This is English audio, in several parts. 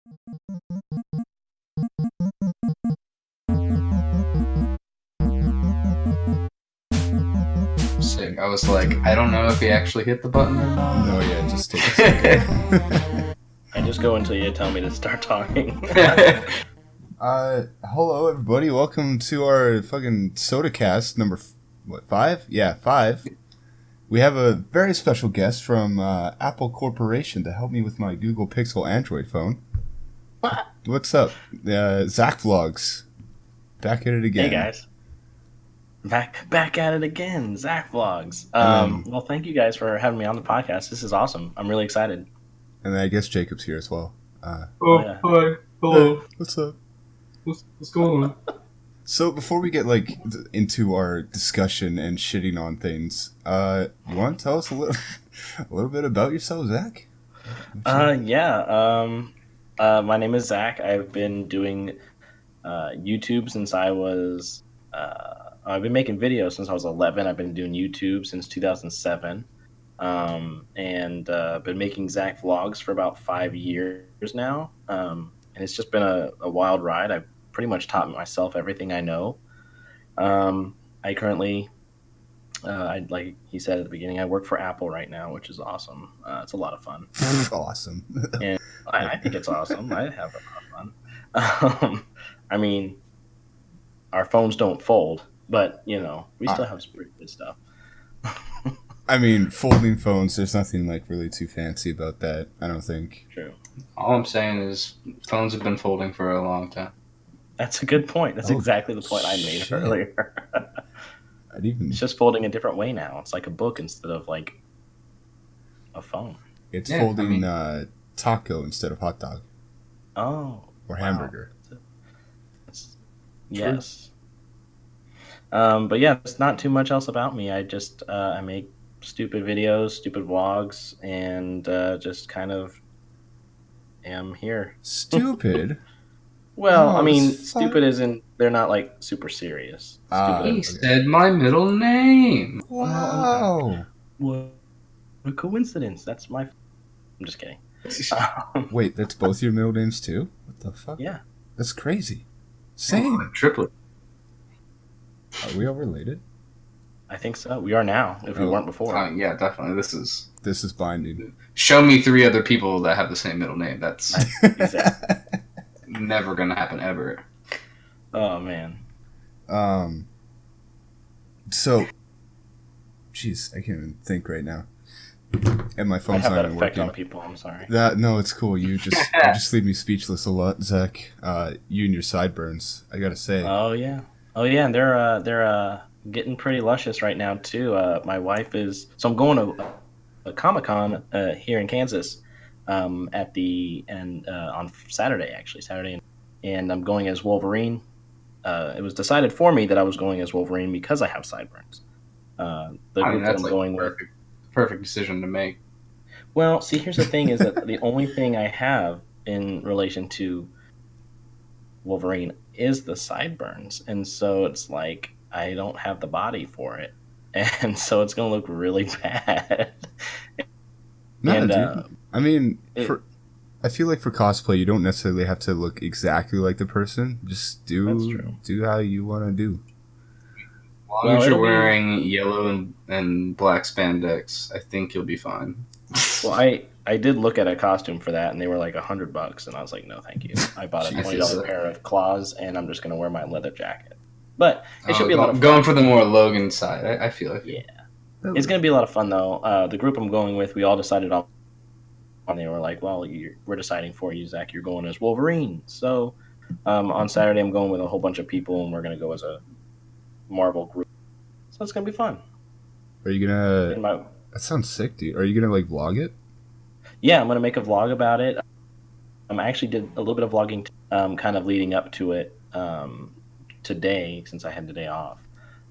Sick. I was like, I don't know if he actually hit the button or not. No, yeah, just take a second. I just go until you tell me to start talking. Hello everybody, welcome to our fucking SodaCast number, 5? Yeah, 5. We have a very special guest from Apple Corporation to help me with my Google Pixel Android phone. What? What's up? ZakVlogz. Back at it again. Hey guys. Back at it again, ZakVlogz. Well, thank you guys for having me on the podcast. This is awesome. I'm really excited. And then I guess Jacob's here as well. Yeah. Hi. Hello. Hey, what's up? What's going on? So before we get into our discussion and shitting on things, you want to tell us a little bit about yourself, Zach? Yeah. My name is Zach. I've been doing YouTube since I was. I've been making videos since I was 11. I've been doing YouTube since 2007, and been making ZakVlogz for about 5 years now. And it's just been a wild ride. I've pretty much taught myself everything I know. I currently, like he said at the beginning, I work for Apple right now, which is awesome. It's a lot of fun. Awesome. And I think it's awesome. I have a lot of fun. I mean, our phones don't fold, but, you know, we still have some pretty good stuff. I mean, folding phones, there's nothing, really too fancy about that, I don't think. True. All I'm saying is phones have been folding for a long time. That's a good point. That's exactly the point I made earlier. It's just folding a different way now. It's like a book instead of, a phone. It's folding taco instead of hot dog. Oh. Or hamburger. Yes. But yeah, it's not too much else about me. I just I make stupid videos, stupid vlogs, and just kind of am here. Stupid? Well, No, I mean, it's fun. stupid isn't, they're not super serious. He said my middle name. Wow. What a coincidence. That's my... I'm just kidding. Wait, that's both your middle names too? What the fuck? Yeah. That's crazy. Same. Triplet. Are we all related? I think so. We are now, if we weren't before. Yeah, definitely. This is binding. Show me 3 other people that have the same middle name. That's Exactly. never gonna happen ever. Oh, man. So, jeez, I can't even think right now. And my I phone's have not that even effect working. on people. I'm sorry. No, it's cool. You just leave me speechless a lot, Zach. You and your sideburns, I gotta say. Oh yeah, and they're getting pretty luscious right now too. My wife is, so I'm going to a Comic-Con here in Kansas at the end on Saturday, and I'm going as Wolverine. It was decided for me that I was going as Wolverine because I have sideburns. The group that I'm going with. Perfect decision to make. Well, see, here's the thing: is that the only thing I have in relation to Wolverine is the sideburns, and so it's like I don't have the body for it, and so it's gonna look really bad. Dude. I mean, I feel like for cosplay, you don't necessarily have to look exactly like the person. Just do how you want to do. As long as you're wearing yellow and black spandex, I think you'll be fine. Well, I did look at a costume for that, and they were like $100, and I was like, no, thank you. I bought a $20 pair of claws, and I'm just going to wear my leather jacket. But it should be a lot of fun. Going for the more Logan side, I feel like. Yeah. It's going to be a lot of fun, though. The group I'm going with, we all decided on, and they were like, well, we're deciding for you, Zach. You're going as Wolverine. So on Saturday, I'm going with a whole bunch of people, and we're going to go as a Marvel group. So it's going to be fun. Are you going to... That sounds sick, dude. Are you going to, vlog it? Yeah, I'm going to make a vlog about it. I actually did a little bit of vlogging kind of leading up to it today, since I had the day off.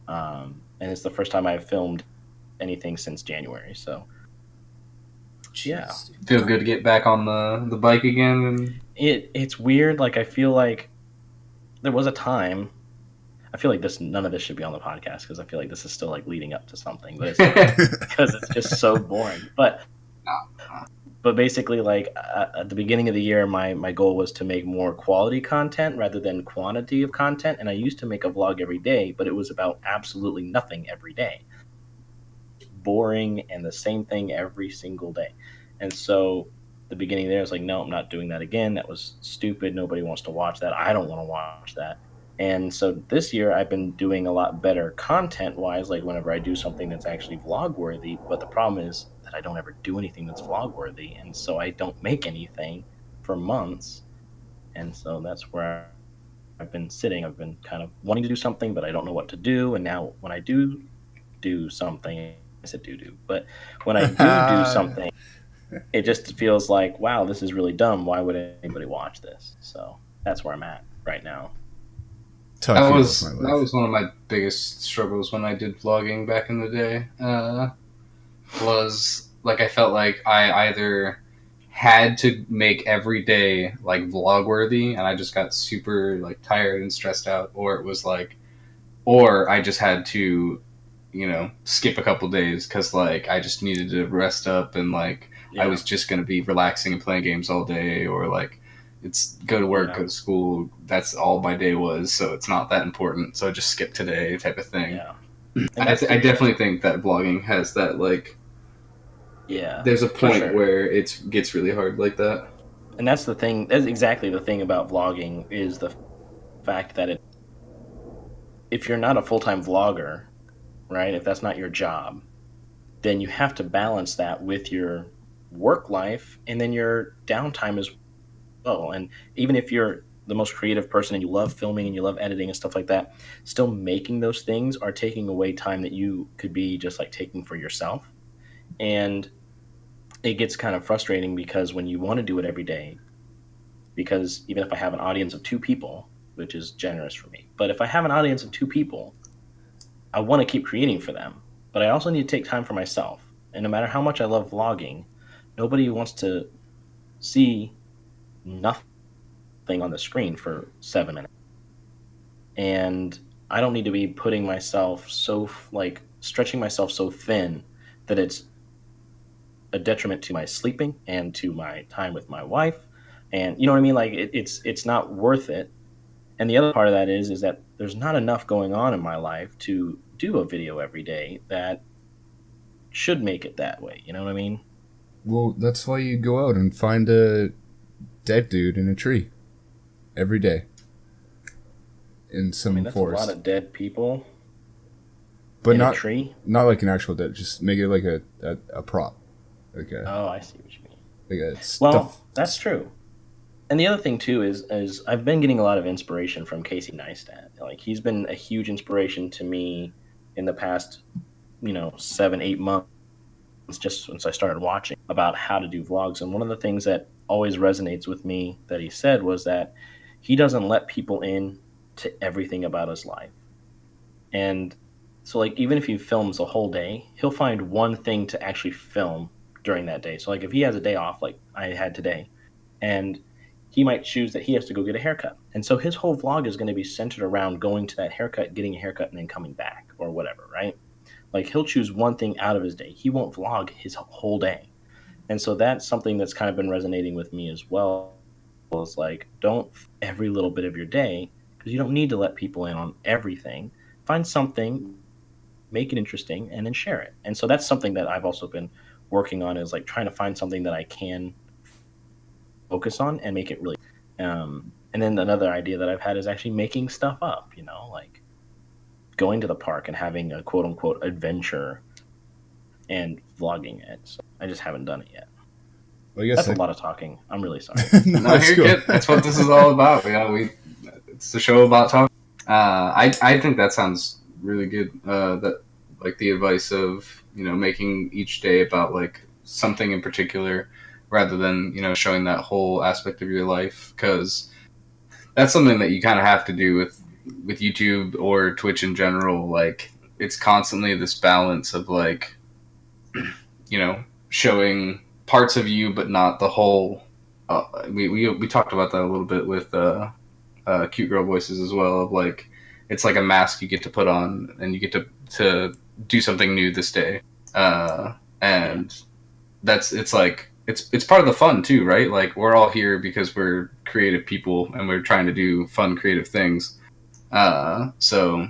And it's the first time I've filmed anything since January, so... Yeah. Feel good to get back on the bike again? And... It's weird. I feel like there was a time... I feel like none of this should be on the podcast because I feel like this is still leading up to something, but it's not, because it's just so boring. But But basically, like at the beginning of the year, my goal was to make more quality content rather than quantity of content. And I used to make a vlog every day, but it was about absolutely nothing every day. Boring and the same thing every single day. And so the beginning there, I was like, no, I'm not doing that again. That was stupid. Nobody wants to watch that. I don't want to watch that. And so this year I've been doing a lot better content wise, like whenever I do something that's actually vlog worthy. But the problem is that I don't ever do anything that's vlog worthy. And so I don't make anything for months. And so that's where I've been sitting. I've been kind of wanting to do something, but I don't know what to do. And now when I do something, I said do, but when I do something, it just feels like, wow, this is really dumb. Why would anybody watch this? So that's where I'm at right now. That was one of my biggest struggles when I did vlogging back in the day. Was like I felt like I either had to make every day like vlog worthy, and I just got super like tired and stressed out, or it was like, or I just had to, you know, skip a couple days because like I just needed to rest up and like I was just gonna be relaxing and playing games all day, or like it's go to work, go to school. That's all my day was, so it's not that important. So I just skip today type of thing. Yeah, I definitely think that vlogging has that like. Yeah, there's a point where it gets really hard like that. And that's the thing. That's exactly the thing about vlogging is the fact that if you're not a full-time vlogger, right? If that's not your job, then you have to balance that with your work life and then your downtime as well. And even if you're the most creative person and you love filming and you love editing and stuff like that, still making those things are taking away time that you could be just like taking for yourself. And it gets kind of frustrating because when you want to do it every day, because even if I have an audience of 2 people, which is generous for me, but if I have an audience of 2 people, I want to keep creating for them, but I also need to take time for myself. And no matter how much I love vlogging, nobody wants to see nothing on the screen for 7 minutes. And I don't need to be putting myself so like stretching myself so thin that it's a detriment to my sleeping and to my time with my wife. And you know what I mean? Like it's not worth it. And the other part of that is that there's not enough going on in my life to do a video every day that should make it that way. You know what I mean? Well, that's why you go out and find a dead dude in a tree every day in some that's forest. A lot of dead people. But in not a tree. Not like an actual dead. Just make it like a prop. Okay. Oh, I see what you mean. Like well, that's true. And the other thing too is I've been getting a lot of inspiration from Casey Neistat. Like he's been a huge inspiration to me in the past, 7-8 months, just since I started watching about how to do vlogs. And one of the things that always resonates with me that he said was that he doesn't let people in to everything about his life. And so like even if he films a whole day, he'll find one thing to actually film during that day. So like if he has a day off like I had today, and he might choose that he has to go get a haircut. And so his whole vlog is going to be centered around going to that haircut, getting a haircut, and then coming back or whatever, right? Like he'll choose one thing out of his day. He won't vlog his whole day. And so that's something that's kind of been resonating with me as well. Is like, don't every little bit of your day, because you don't need to let people in on everything. Find something, make it interesting, and then share it. And so that's something that I've also been working on, is like trying to find something that I can focus on and make it really. And then another idea that I've had is actually making stuff up, like going to the park and having a quote unquote adventure and vlogging it. So I just haven't done it yet. Well, I guess that's a lot of talking. I'm really sorry. No, you're good. That's what this is all about. It's a show about talking. I think that sounds really good. That like the advice of making each day about like something in particular, rather than showing that whole aspect of your life, because that's something that you kind of have to do with YouTube or Twitch in general. Like it's constantly this balance of like showing parts of you but not the whole. We talked about that a little bit with Cute Girl Voices as well, of like it's like a mask you get to put on and you get to do something new this day, and it's like it's part of the fun too, right? Like we're all here because we're creative people and we're trying to do fun, creative things. So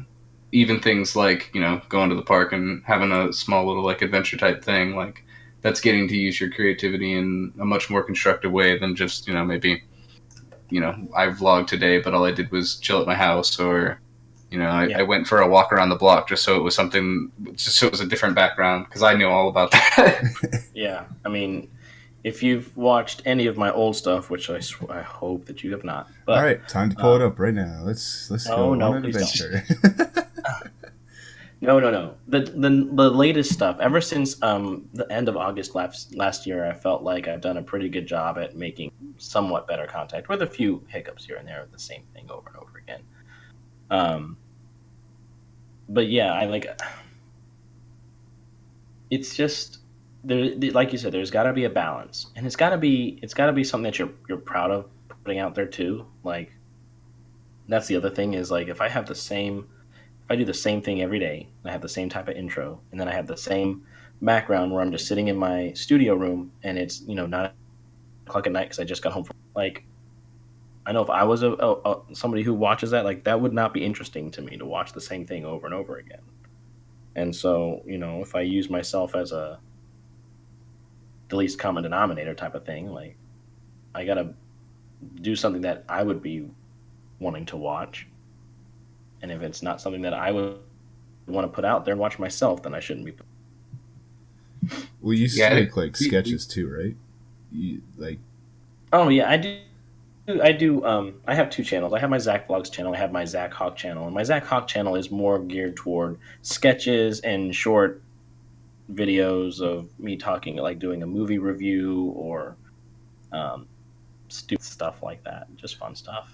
even things like going to the park and having a small little like adventure type thing, like that's getting to use your creativity in a much more constructive way than just maybe I vlogged today, but all I did was chill at my house, or I went for a walk around the block just so it was something, just so it was a different background because I knew all about that. Yeah, I mean, if you've watched any of my old stuff, which I hope that you have not. But, all right, time to pull it up right now. Let's go on an adventure. No. The latest stuff, ever since the end of August last year, I felt like I've done a pretty good job at making somewhat better content, with a few hiccups here and there of the same thing over and over again. But yeah, it's just there. Like you said, there's got to be a balance, and it's got to be something that you're proud of putting out there too. Like that's the other thing is like if I do the same thing every day, I have the same type of intro, and then I have the same background where I'm just sitting in my studio room, and it's 9 o'clock at night because I just got home from like. I know if I was somebody who watches that, like that would not be interesting to me to watch the same thing over and over again. And so, if I use myself as the least common denominator type of thing, like I gotta do something that I would be wanting to watch. And if it's not something that I would want to put out there and watch myself, then I shouldn't be. Well, you make like sketches too, right? Oh yeah, I do. I have 2 channels. I have my ZakVlogz channel. I have my Zak Hawk channel. And my Zak Hawk channel is more geared toward sketches and short videos of me talking, like doing a movie review or stupid stuff like that. Just fun stuff.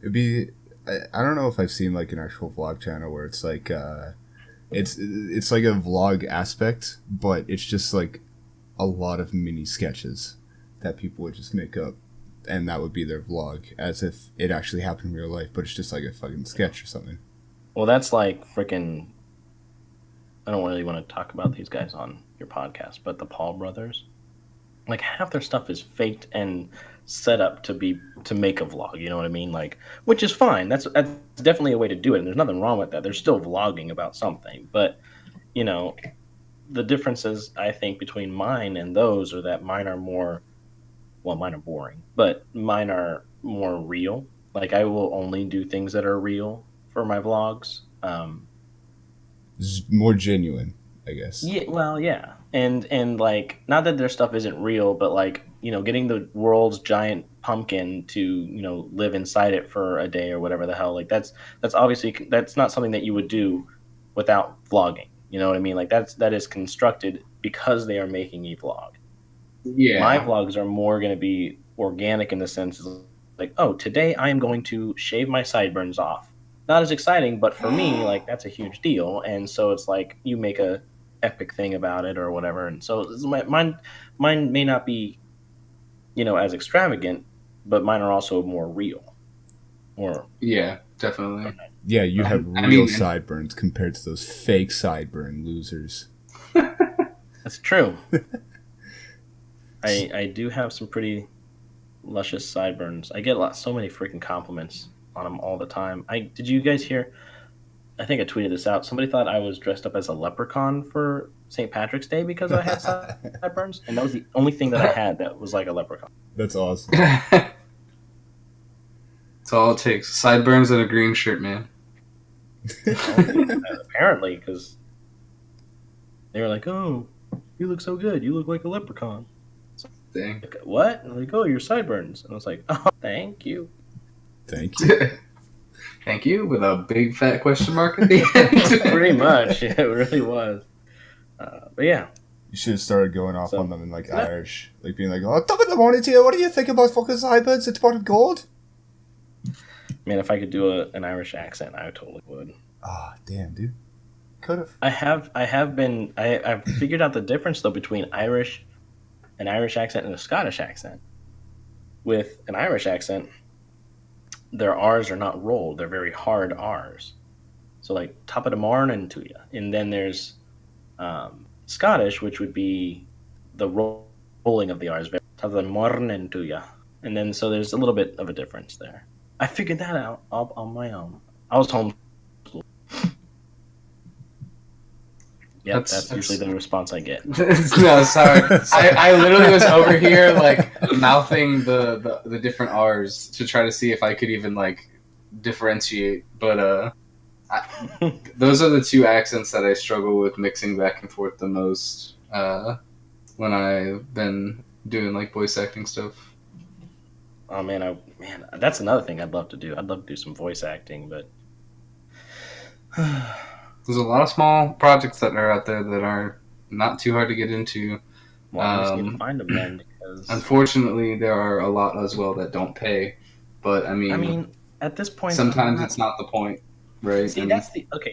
It'd be. I don't know if I've seen like an actual vlog channel where it's like it's like a vlog aspect, but it's just like a lot of mini sketches that people would just make up. And that would be their vlog, as if it actually happened in real life, but it's just like a fucking sketch or something. Well, that's like freaking. I don't really want to talk about these guys on your podcast, but the Paul brothers, like half their stuff is faked and set up to make a vlog. You know what I mean? Like, which is fine. That's definitely a way to do it, and there's nothing wrong with that. They're still vlogging about something, but the differences I think between mine and those are that mine are more. Well, mine are boring, but mine are more real. Like I will only do things that are real for my vlogs. More genuine, I guess. Yeah, well, yeah, and like not that their stuff isn't real, but like getting the world's giant pumpkin to live inside it for a day or whatever the hell. Like that's obviously that's not something that you would do without vlogging. You know what I mean? Like that is constructed because they are making a vlog. Yeah. My vlogs are more going to be organic in the sense of like, oh, today I am going to shave my sideburns off. Not as exciting, but for me, like that's a huge deal. And so it's like you make a epic thing about it or whatever. And so mine may not be, as extravagant, but mine are also more real. Yeah, definitely. Yeah, you have real sideburns compared to those fake sideburn losers. That's true. I do have some pretty luscious sideburns. I get so many freaking compliments on them all the time. Did you guys hear? I think I tweeted this out. Somebody thought I was dressed up as a leprechaun for St. Patrick's Day because I had sideburns, and that was the only thing that I had that was like a leprechaun. That's awesome. That's all it takes. Sideburns and a green shirt, man. Apparently, because they were like, "Oh, you look so good. You look like a leprechaun." Dang. Like, what? And like, oh, your sideburns. And I was like, oh, thank you. Thank you. Thank you, with a big fat question mark at the end. Pretty much. Yeah, it really was. But yeah. You should have started going off on them in like Irish. Like being like, oh, top of the morning to you. What do you think about fucking sideburns? It's pot of gold. Man, if I could do an Irish accent, I totally would. Ah, damn, dude. Could have. I've figured out the difference though between an Irish accent and a Scottish accent. With an Irish accent, their R's are not rolled; they're very hard R's. So like top of the morning to you, and then there's Scottish, which would be the rolled rolling of the R's. Top of the morning to ya. And then so there's a little bit of a difference there. I figured that out all on my own. I was home. Yep, that's usually the response I get. No, sorry. I literally was over here like mouthing the different R's to try to see if I could even like differentiate. But those are the two accents that I struggle with mixing back and forth the most when I've been doing like voice acting stuff. Oh man, that's another thing I'd love to do. I'd love to do some voice acting, but there's a lot of small projects that are out there that are not too hard to get into. Well, I just need to find them then, because unfortunately there are a lot as well that don't pay. But I mean at this point, sometimes it's not the point, right? See,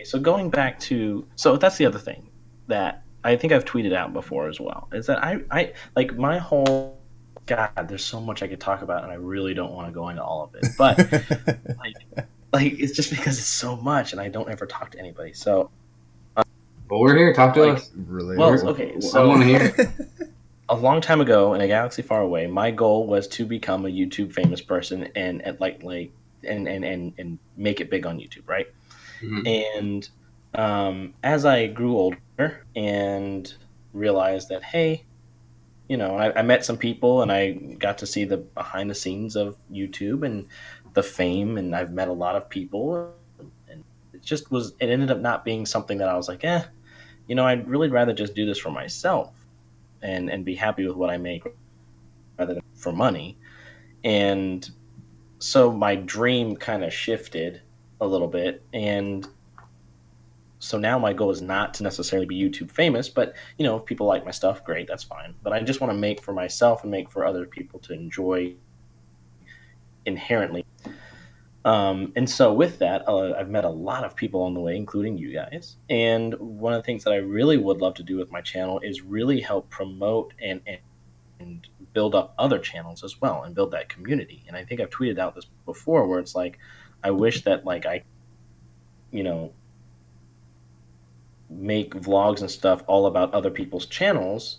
so going back to that's the other thing that I think I've tweeted out before as well, is that I like my whole God, there's so much I could talk about, and I really don't want to go into all of it. But like it's just because it's so much, and I don't ever talk to anybody. So, but we're here. Talk to us. Really? Well, okay. So I want to hear. A long time ago, in a galaxy far away, my goal was to become a YouTube famous person and make it big on YouTube, right? Mm-hmm. And as I grew older and realized that, hey, you know, I met some people and I got to see the behind the scenes of YouTube and the fame, and I've met a lot of people, and it ended up not being something that I was like, you know, I'd really rather just do this for myself and be happy with what I make rather than for money. And so my dream kind of shifted a little bit, and so now my goal is not to necessarily be YouTube famous, but, you know, if people like my stuff, great, that's fine. But I just want to make for myself and make for other people to enjoy inherently. And so with that, I've met a lot of people on the way, including you guys. And one of the things that I really would love to do with my channel is really help promote and build up other channels as well and build that community. And I think I've tweeted out this before, where it's like, I wish that like I, you know, make vlogs and stuff all about other people's channels,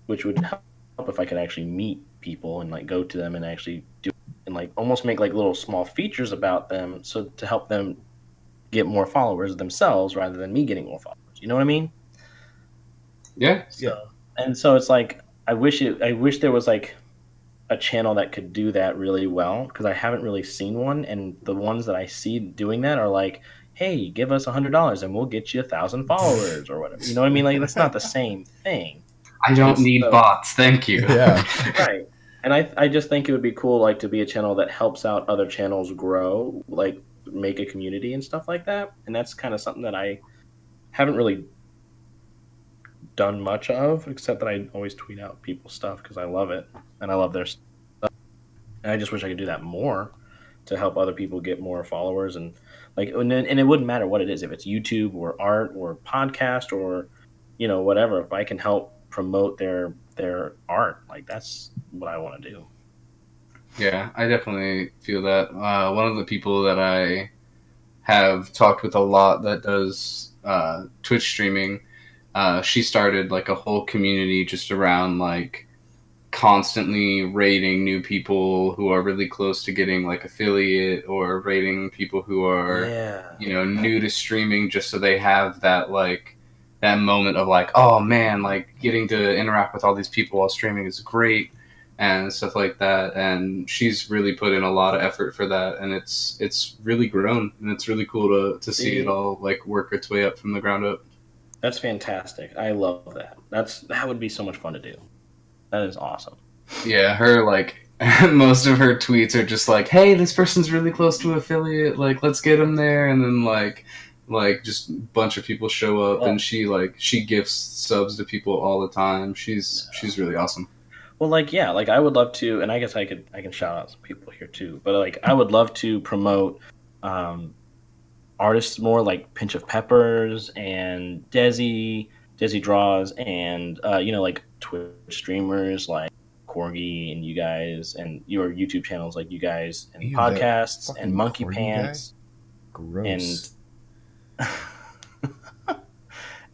which would help if I could actually meet people and like go to them and actually do and like almost make like little small features about them, so to help them get more followers themselves rather than me getting more followers. You know what I mean? Yeah. And so it's like I wish there was like a channel that could do that really well, because I haven't really seen one, and the ones that I see doing that are like, hey, give us $100 and we'll get you 1,000 followers or whatever. You know what I mean? Like, that's not the same thing. I don't need bots. Thank you. Yeah. Right. And I just think it would be cool, like, to be a channel that helps out other channels grow, like make a community and stuff like that. And that's kind of something that I haven't really done much of, except that I always tweet out people's stuff because I love it and I love their stuff. And I just wish I could do that more to help other people get more followers, and like, and it wouldn't matter what it is, if it's YouTube or art or podcast or, you know, whatever. If I can help promote their art, like, that's what I want to do. Yeah, I definitely feel that. One of the people that I have talked with a lot that does Twitch streaming, she started like a whole community just around like constantly rating new people who are really close to getting like affiliate, or rating people who are you know, new to streaming, just so they have that like that moment of like, oh man, like getting to interact with all these people while streaming is great and stuff like that. And she's really put in a lot of effort for that, and it's really grown, and it's really cool to see it all like work its way up from the ground up. That's fantastic. I love that. That would be so much fun to do. That is awesome. Yeah, her like most of her tweets are just like, hey, this person's really close to affiliate, like let's get them there. And then like just a bunch of people show up, and she gifts subs to people all the time. She's really awesome. Well, like, yeah, like I would love to, and I guess I can shout out some people here too, but like I would love to promote artists more, like Pinch of Peppers and Desi Draws, and you know, like Twitch streamers like Corgi and you guys, and your YouTube channels like you guys, and podcasts and Monkey Pants. Gross.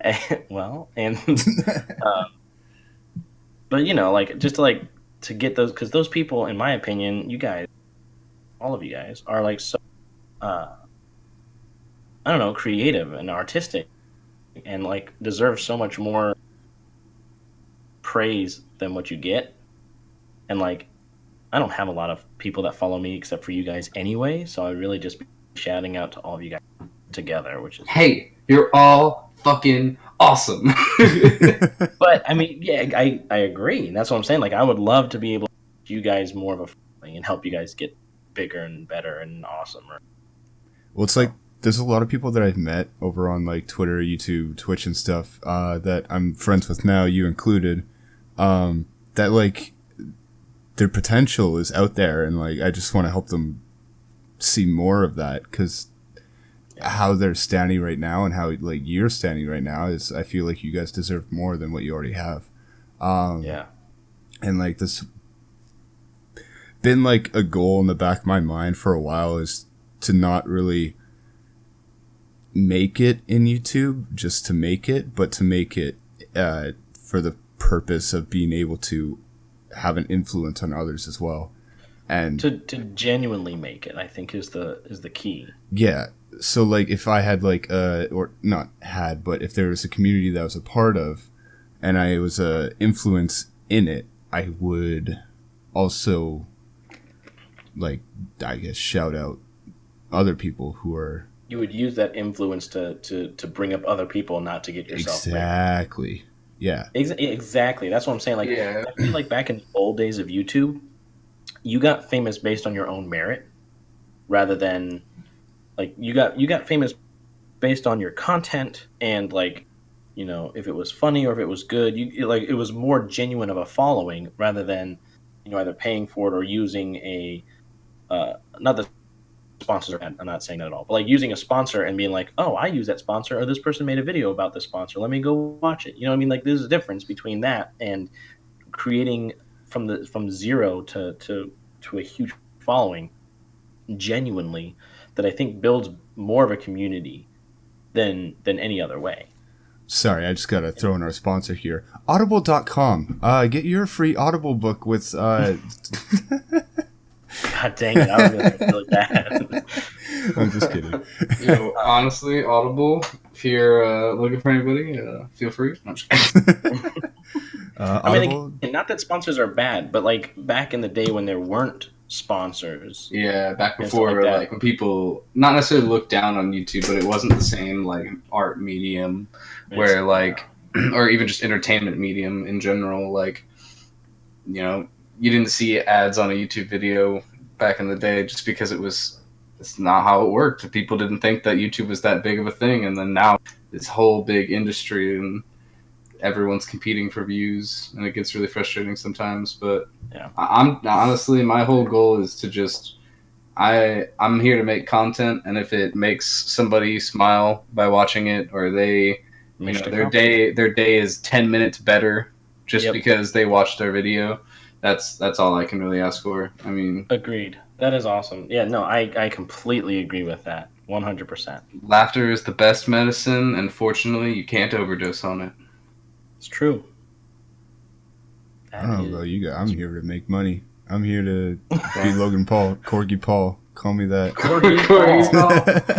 And well, and but you know, like just to like to get those, because those people, in my opinion, you guys, all of you guys, are like so, I don't know, creative and artistic, and like deserve so much more praise than what you get. And like, I don't have a lot of people that follow me except for you guys anyway, so I really just be shouting out to all of you guys together, which is Hey, you're all fucking awesome. But I mean, yeah, I agree. And that's what I'm saying. Like, I would love to be able to give you guys more of a following and help you guys get bigger and better and awesomer. Well, it's like there's a lot of people that I've met over on like Twitter, YouTube, Twitch, and stuff that I'm friends with now, you included. That like their potential is out there, and like I just want to help them see more of that, because how they're standing right now and how like you're standing right now is, I feel like you guys deserve more than what you already have. Yeah. And like this been like a goal in the back of my mind for a while, is to not really make it in YouTube just to make it, but to make it for the purpose of being able to have an influence on others as well, and to genuinely make it, I think is the key. Yeah. So like if I had like or not had, but if there was a community that I was a part of and I was a influence in it, I would also like, I guess, shout out other people who are. You would use that influence to bring up other people, not to get yourself Exactly. Yeah. Exactly. That's what I'm saying. Like, Yeah. I feel like back in the old days of YouTube, you got famous based on your own merit, rather than like you got famous based on your content and like, you know, if it was funny or if it was good. Like it was more genuine of a following rather than, you know, either paying for it or using a not that sponsors are bad, I'm not saying that at all, but like using a sponsor and being like, oh, I use that sponsor, or this person made a video about this sponsor, let me go watch it. You know what I mean? Like there's a difference between that and creating from zero to a huge following genuinely, that I think builds more of a community than any other way. Sorry, I just gotta throw in our sponsor here. Audible.com. Get your free Audible book with God dang it, I was gonna feel bad. I'm just kidding. You know, honestly, Audible, if you're looking for anybody, feel free. I'm just kidding. I mean, like, not that sponsors are bad, but like back in the day when there weren't sponsors. Yeah, back before, like when people not necessarily looked down on YouTube, but it wasn't the same like art medium where like, or even just entertainment medium in general. Like, you know, you didn't see ads on a YouTube video back in the day just because it's not how it worked. People didn't think that YouTube was that big of a thing, and then now this whole big industry and everyone's competing for views, and it gets really frustrating sometimes. But yeah, I'm honestly, my whole goal is to just I'm here to make content, and if it makes somebody smile by watching it, or they, you know, their day is 10 minutes better just because they watched their video, that's all I can really ask for. I mean, agreed. That is awesome. Yeah, no, I completely agree with that. 100%. Laughter is the best medicine, and fortunately, you can't overdose on it. It's true. I don't know about you guys. I'm here to make money. I'm here to be Logan Paul, Corgi Paul. Call me that. Corgi Paul.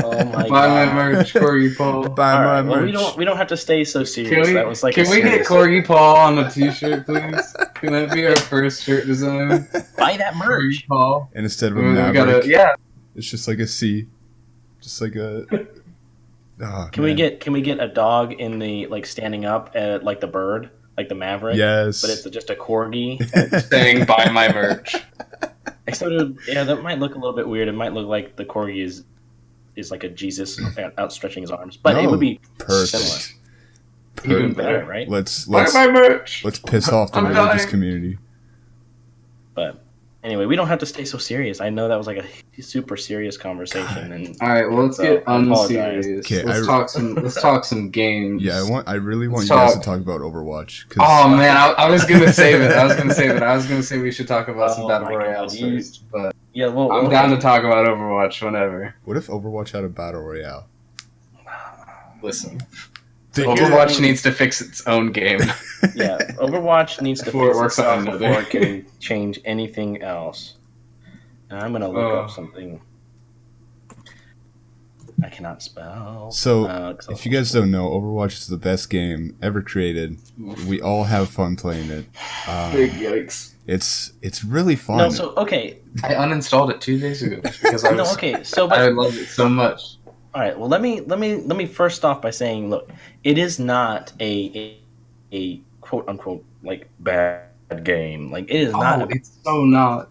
Oh my god. Buy my merch, Corgi Paul. Buy my merch. Well, we don't have to stay so serious. That was like can we get Corgi Paul on a t-shirt, please? Can that be our first shirt design? Buy that merch. Corgi Paul. And instead of a maverick, it's just like a C. Just like a... Oh, can we get a dog in the, like, standing up at, like, the bird, like the maverick? Yes. But it's just a corgi saying buy my merch. Except, that might look a little bit weird. It might look like the corgi is like a Jesus outstretching his arms, but it would be perfect. Even better, right? Let's buy my merch. Let's piss off the religious community. But anyway, we don't have to stay so serious. I know that was like a super serious conversation. And all right, well, let's get unserious. Okay, let's talk some games. Yeah, I really want you guys to talk about Overwatch. Oh man, I was gonna save it. I was gonna say we should talk about some battle royales first. But yeah, well, I'm down to talk about Overwatch whenever. What if Overwatch had a battle royale? Listen, Overwatch needs to fix its own game. Yeah, Overwatch needs to Before it fix works itself on another. before it can change anything else. And I'm gonna look up something. I cannot spell. So, if you guys don't know, Overwatch is the best game ever created. We all have fun playing it. Big yikes. It's really fun. No, so okay. I uninstalled it 2 days ago because I love it so much. All right. Well, let me first off by saying, look, it is not a quote unquote like bad game. Like it is not. It's so not.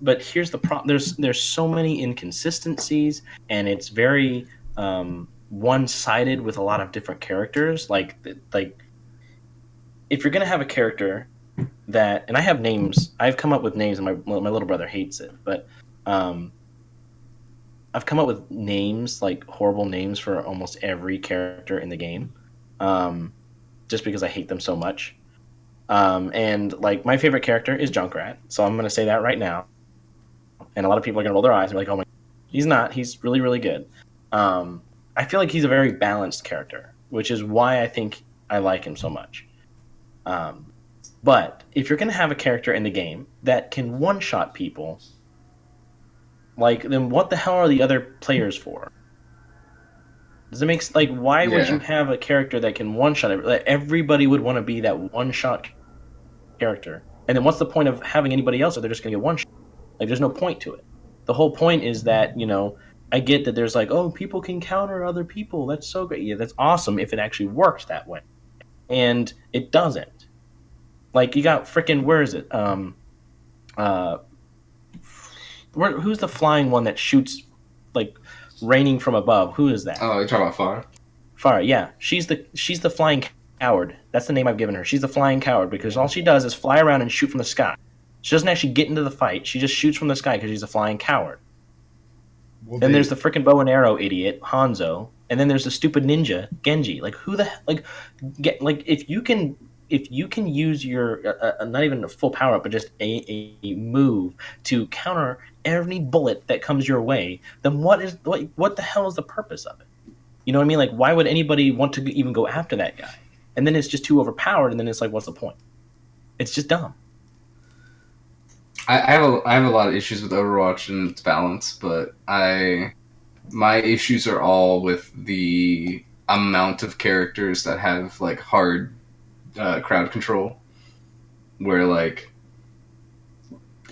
But here's the problem. There's so many inconsistencies, and it's very one-sided with a lot of different characters. Like if you're gonna have a character that, and I have names. I've come up with names, and my little brother hates it, but I've come up with names, like horrible names for almost every character in the game, just because I hate them so much. And like my favorite character is Junkrat, so I'm gonna say that right now. And a lot of people are gonna roll their eyes and be like, "Oh my, he's not. He's really, really good." I feel like he's a very balanced character, which is why I think I like him so much. But if you're gonna have a character in the game that can one-shot people, like, then what the hell are the other players for? Does it make like why would you have a character that can one-shot it? Like, everybody would want to be that one-shot character, and then what's the point of having anybody else if they're just gonna get one-shot? Like, there's no point to it. The whole point is that, I get that there's like, oh, people can counter other people. That's so great. Yeah, that's awesome if it actually worked that way. And it doesn't. Like, you got freaking, where is it? Who's the flying one that shoots, like, raining from above? Who is that? Oh, you're talking about Far? Far, yeah. She's the flying coward. That's the name I've given her. She's the flying coward because all she does is fly around and shoot from the sky. She doesn't actually get into the fight. She just shoots from the sky because she's a flying coward. Well, then there's the freaking bow and arrow idiot, Hanzo. And then there's the stupid ninja, Genji. Like, who the... Like, if you can use your... not even a full power-up, but just a move to counter any bullet that comes your way, then what the hell is the purpose of it? You know what I mean? Like, why would anybody want to even go after that guy? And then it's just too overpowered, and then it's like, what's the point? It's just dumb. I have a lot of issues with Overwatch and its balance, but my issues are all with the amount of characters that have like hard crowd control, where like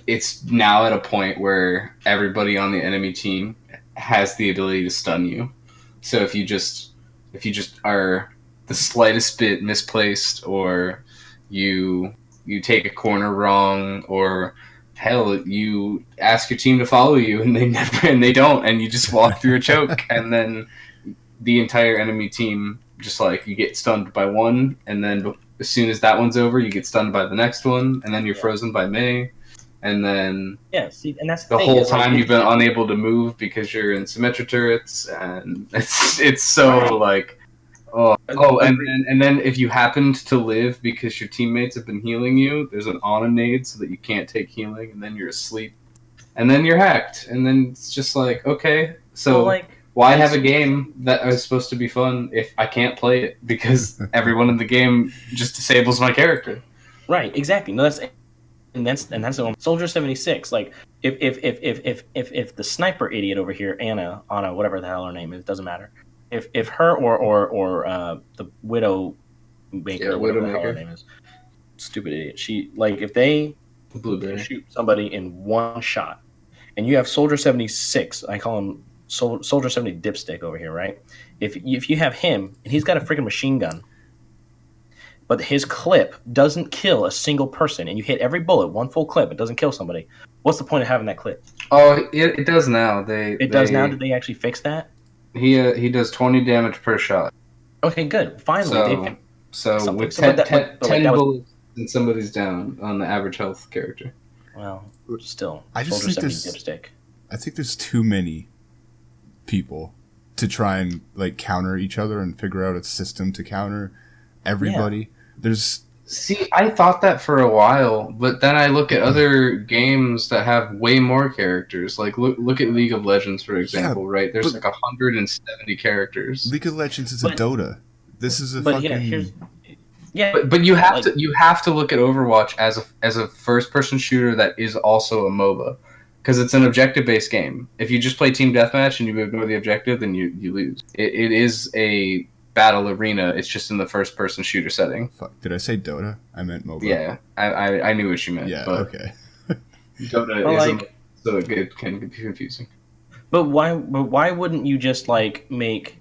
it's now at a point where everybody on the enemy team has the ability to stun you. So if you just are the slightest bit misplaced, or you take a corner wrong, or hell, you ask your team to follow you and they don't, and you just walk through a choke, and then the entire enemy team just like, you get stunned by one, and then as soon as that one's over, you get stunned by the next one, and then you're frozen by Mei, and then and that's the whole time you've been unable to move because you're in Symmetra turrets, and it's so like. And then if you happened to live because your teammates have been healing you, there's an on-a-nade so that you can't take healing, and then you're asleep. And then you're hacked, and then it's just like, okay, so why have a game that is supposed to be fun if I can't play it because everyone in the game just disables my character? Right, exactly. No, that's the Soldier 76. Like, if the sniper idiot over here, Anna, whatever the hell her name is, doesn't matter. If her or the Widow Maker, whatever the hell her name is, stupid idiot. She, like, if they shoot somebody in one shot, and you have Soldier 76, I call him Soldier 70 Dipstick over here, right? If you have him and he's got a freaking machine gun, but his clip doesn't kill a single person, and you hit every bullet, one full clip, it doesn't kill somebody. What's the point of having that clip? Oh, it does now. It does now. Did they actually fix that? He does 20 damage per shot. Okay, good. Finally, so with 10 bullets and somebody's down on the average health character. Well, still, I just think Dipstick. I think there's too many people to try and like counter each other and figure out a system to counter everybody. Yeah. See, I thought that for a while, but then I look at other games that have way more characters. Like, look at League of Legends, for example, right? There's like 170 characters. League of Legends is a Dota. This is a But fucking. But you have to look at Overwatch as a first person shooter that is also a MOBA, because it's an objective based game. If you just play team deathmatch and you ignore the objective, then you lose. It is a battle arena. It's just in the first person shooter setting. Fuck, did I say Dota? I meant MOBA. Yeah, I knew what you meant. Yeah. But Okay. Dota isn't, so it can be confusing. But why wouldn't you just make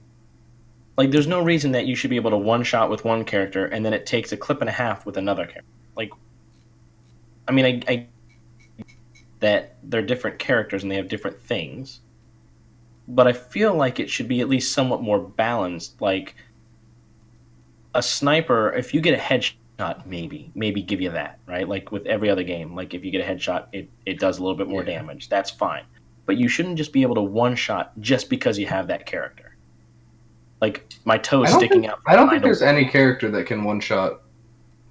there's no reason that you should be able to one shot with one character and then it takes a clip and a half with another character. I that they're different characters and they have different things. But I feel like it should be at least somewhat more balanced. Like a sniper, if you get a headshot, maybe give you that, right? Like with every other game, like if you get a headshot, it does a little bit more damage. That's fine. But you shouldn't just be able to one shot just because you have that character. Like my toe sticking out. I don't think there's any character that can one shot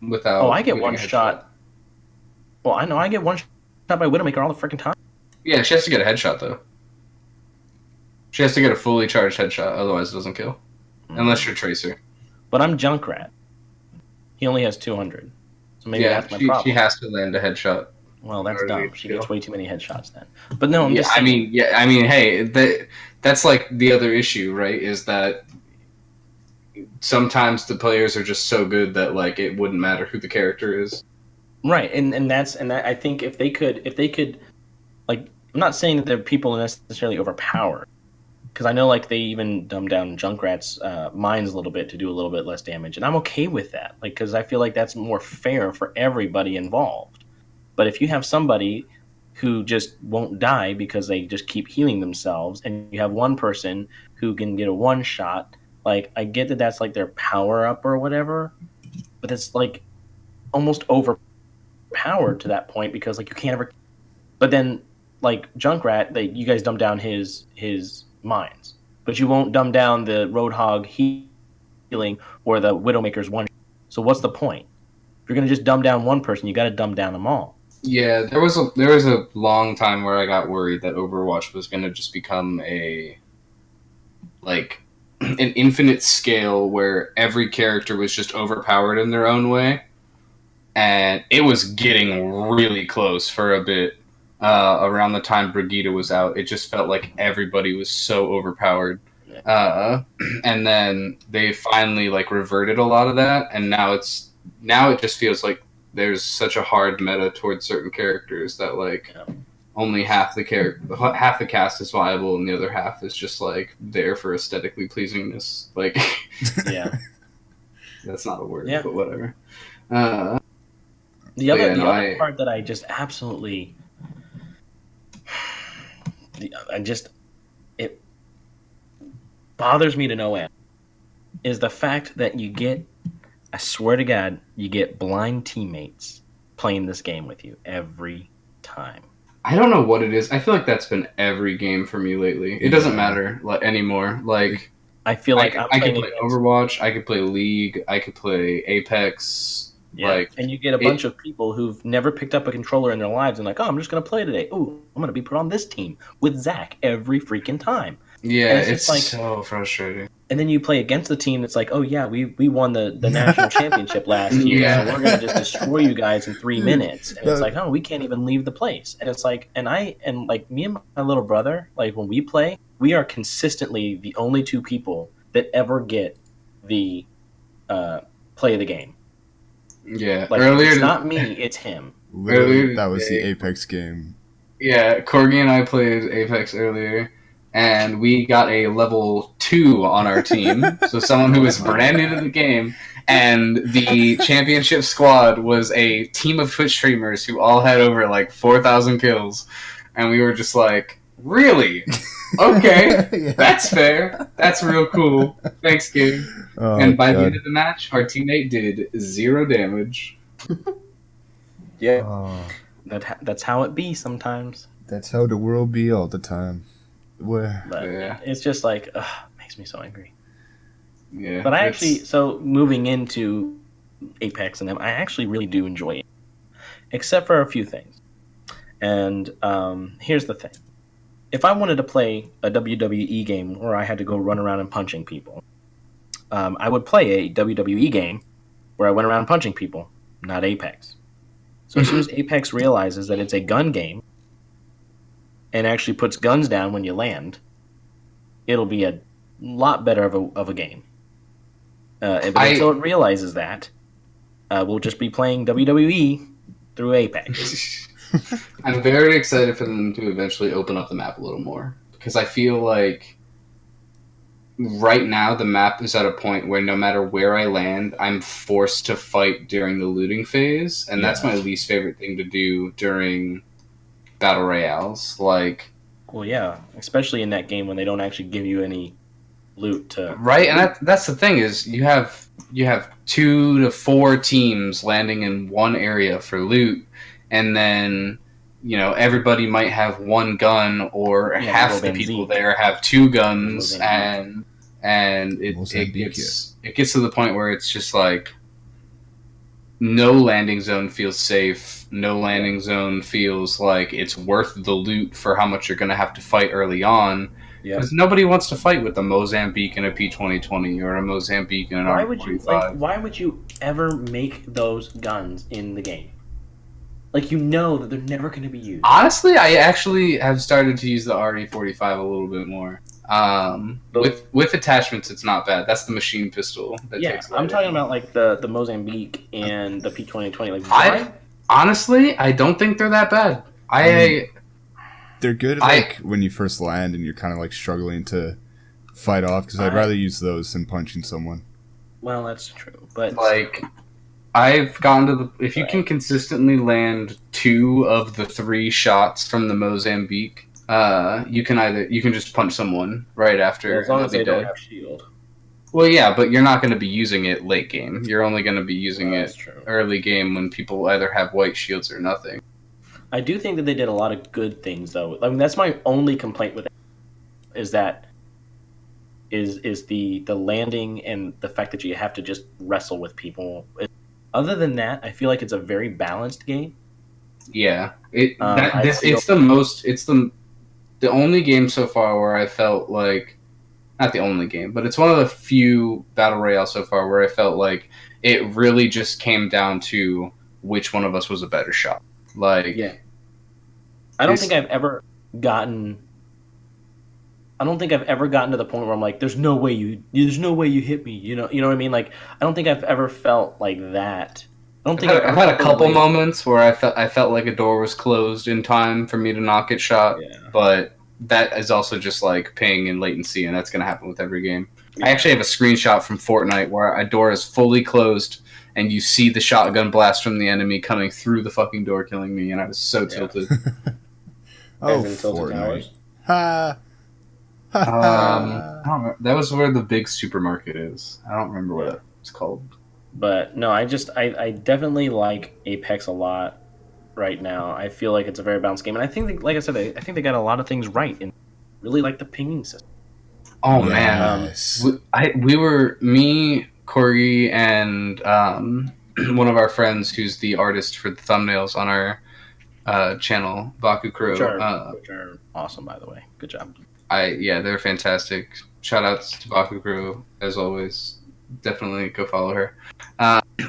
without. Oh, I get one shot. Well, I know I get one shot by Widowmaker all the freaking time. Yeah, she has to get a headshot though. She has to get a fully charged headshot, otherwise it doesn't kill. Unless you're Tracer. But I'm Junkrat. He only has 200. So maybe that's my problem. She has to land a headshot. Well, that's dumb. She gets way too many headshots then. But no, I'm just saying. Hey, that's like the other issue, right? Is that sometimes the players are just so good that like it wouldn't matter who the character is. Right, and I think if they could, like, I'm not saying that the people are necessarily overpowered, because I know like they even dumb down Junkrat's mines a little bit to do a little bit less damage, and I'm okay with that, like, because I feel like that's more fair for everybody involved. But if you have somebody who just won't die because they just keep healing themselves, and you have one person who can get a one shot, like, I get that that's like their power up or whatever, but it's like almost overpowered to that point because like you can't ever. But then like Junkrat, you guys dumb down his mines, but you won't dumb down the Roadhog healing or the Widowmaker's one. So what's the point? If you're gonna just dumb down one person, you got to dumb down them all. Yeah, there was a long time where I got worried that Overwatch was gonna just become an infinite scale where every character was just overpowered in their own way, and it was getting really close for a bit. Around the time Brigitte was out, it just felt like everybody was so overpowered. And then they finally like reverted a lot of that, and now it just feels like there's such a hard meta towards certain characters that like only half the cast is viable, and the other half is just like there for aesthetically pleasingness. Like, yeah, that's not a word, but whatever. The other part that I just absolutely, it bothers me to no end is the fact that I swear to God, you get blind teammates playing this game with you every time. I don't know what it is. I feel like that's been every game for me lately. It doesn't matter anymore. Like, I feel like I could play Overwatch, I could play League, I could play Apex. Yeah, and you get a bunch of people who've never picked up a controller in their lives and like, oh, I'm just going to play today. Ooh, I'm going to be put on this team with Zach every freaking time. Yeah, it's like so frustrating. And then you play against the team that's like, oh yeah, we won the national championship last year, so we're going to just destroy you guys in 3 minutes. And it's like, oh, we can't even leave the place. And it's like, and like me and my little brother, like when we play, we are consistently the only two people that ever get the play of the game. Yeah, like, earlier it's not me, it's him. Literally, that was the Apex game. Yeah, Corgi and I played Apex earlier, and we got a level 2 on our team. So someone who was brand new to the game, and the championship squad was a team of Twitch streamers who all had over like 4,000 kills, and we were just like, really? Okay, that's fair. That's real cool. Thanks, kid. Oh, and by the end of the match, our teammate did 0 damage. Yeah, that's how it be sometimes. That's how the world be all the time. It's just like, makes me so angry. Yeah, but I actually, so moving into Apex and them, I actually really do enjoy it, except for a few things. And here's the thing. If I wanted to play a WWE game where I had to go run around and punching people, I would play a WWE game where I went around punching people, not Apex. So as soon as Apex realizes that it's a gun game and actually puts guns down when you land, it'll be a lot better of a game. But until it realizes that, we'll just be playing WWE through Apex. I'm very excited for them to eventually open up the map a little more, because I feel like right now the map is at a point where no matter where I land, I'm forced to fight during the looting phase, and that's my least favorite thing to do during battle royales. Like, well, yeah, especially in that game when they don't actually give you any loot to right, and that's the thing is you have 2 to 4 teams landing in one area for loot, and then everybody might have one gun, or half the people there have 2 guns, and it gets to the point where it's just like no landing zone feels safe. No landing zone feels like it's worth the loot for how much you're going to have to fight early on. Because nobody wants to fight with a Mozambique and a P2020 or a Mozambique and an R45. Why would you ever make those guns in the game? Like, you know that they're never going to be used. Honestly, I actually have started to use the RE45 a little bit more. With attachments, it's not bad. That's the machine pistol. I'm talking about like the Mozambique and the P2020. Like, honestly, I don't think they're that bad. They're good like when you first land and you're kind of like struggling to fight off, because I'd rather use those than punching someone. Well, that's true, but like I've gotten to if you can consistently land 2 of the 3 shots from the Mozambique, you can just punch someone right after. As long as they don't have shield. Well, yeah, but you're not going to be using it late game. You're only going to be using it early game when people either have white shields or nothing. I do think that they did a lot of good things, though. I mean, that's my only complaint with it, is the landing and the fact that you have to just wrestle with people. Other than that, I feel like it's a very balanced game. Yeah, it's the only game so far where I felt like, not the only game, but it's one of the few battle royale so far where I felt like it really just came down to which one of us was a better shot. Like, yeah. I don't think I've ever gotten to the point where I'm like, there's no way you hit me. You know what I mean? Like, I don't think I've ever felt like that. I've had a couple moments where I felt like a door was closed in time for me to not get shot, but that is also just like ping and latency, and that's going to happen with every game. Yeah. I actually have a screenshot from Fortnite where a door is fully closed, and you see the shotgun blast from the enemy coming through the fucking door, killing me, and I was so tilted. Fortnite. I don't remember. That was where the big supermarket is. I don't remember what it's called. But no, I definitely like Apex a lot right now. I feel like it's a very balanced game, and I think, like I said, I think they got a lot of things right, and really like the pinging system. Oh man, we were me, Corey, and one of our friends who's the artist for the thumbnails on our channel, Baku Crew, which are awesome, by the way. Good job. They're fantastic. Shout outs to Baku Crew as always. Definitely go follow her.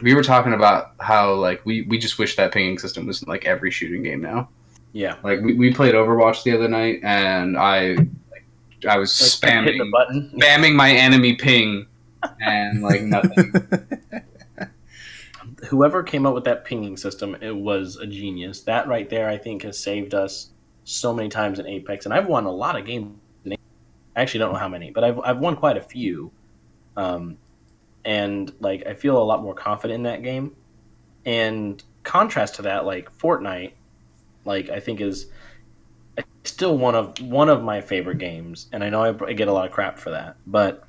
We were talking about how like we just wish that pinging system was in like every shooting game now. Yeah. Like we played Overwatch the other night, and I was spamming my enemy ping, and like nothing. Whoever came up with that pinging system, it was a genius. That right there, I think, has saved us so many times in Apex, and I've won a lot of games. I actually don't know how many, but I've won quite a few. And like I feel a lot more confident in that game. And contrast to that, like Fortnite, like I think is still one of my favorite games. And I know I get a lot of crap for that, but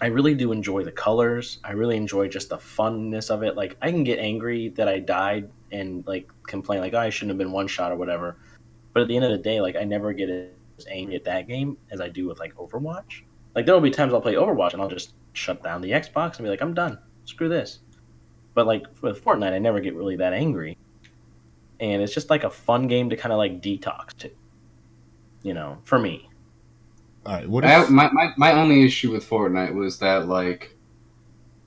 I really do enjoy the colors. I really enjoy just the funness of it. Like I can get angry that I died and like complain like, oh, I shouldn't have been one shot or whatever. But at the end of the day, like I never get as angry at that game as I do with like Overwatch. Like there will be times I'll play Overwatch and I'll just shut down the Xbox and be like, I'm done. Screw this. But like with Fortnite, I never get really that angry. And it's just like a fun game to kind of like detox to, for me. All right. What if... my only issue with Fortnite was that like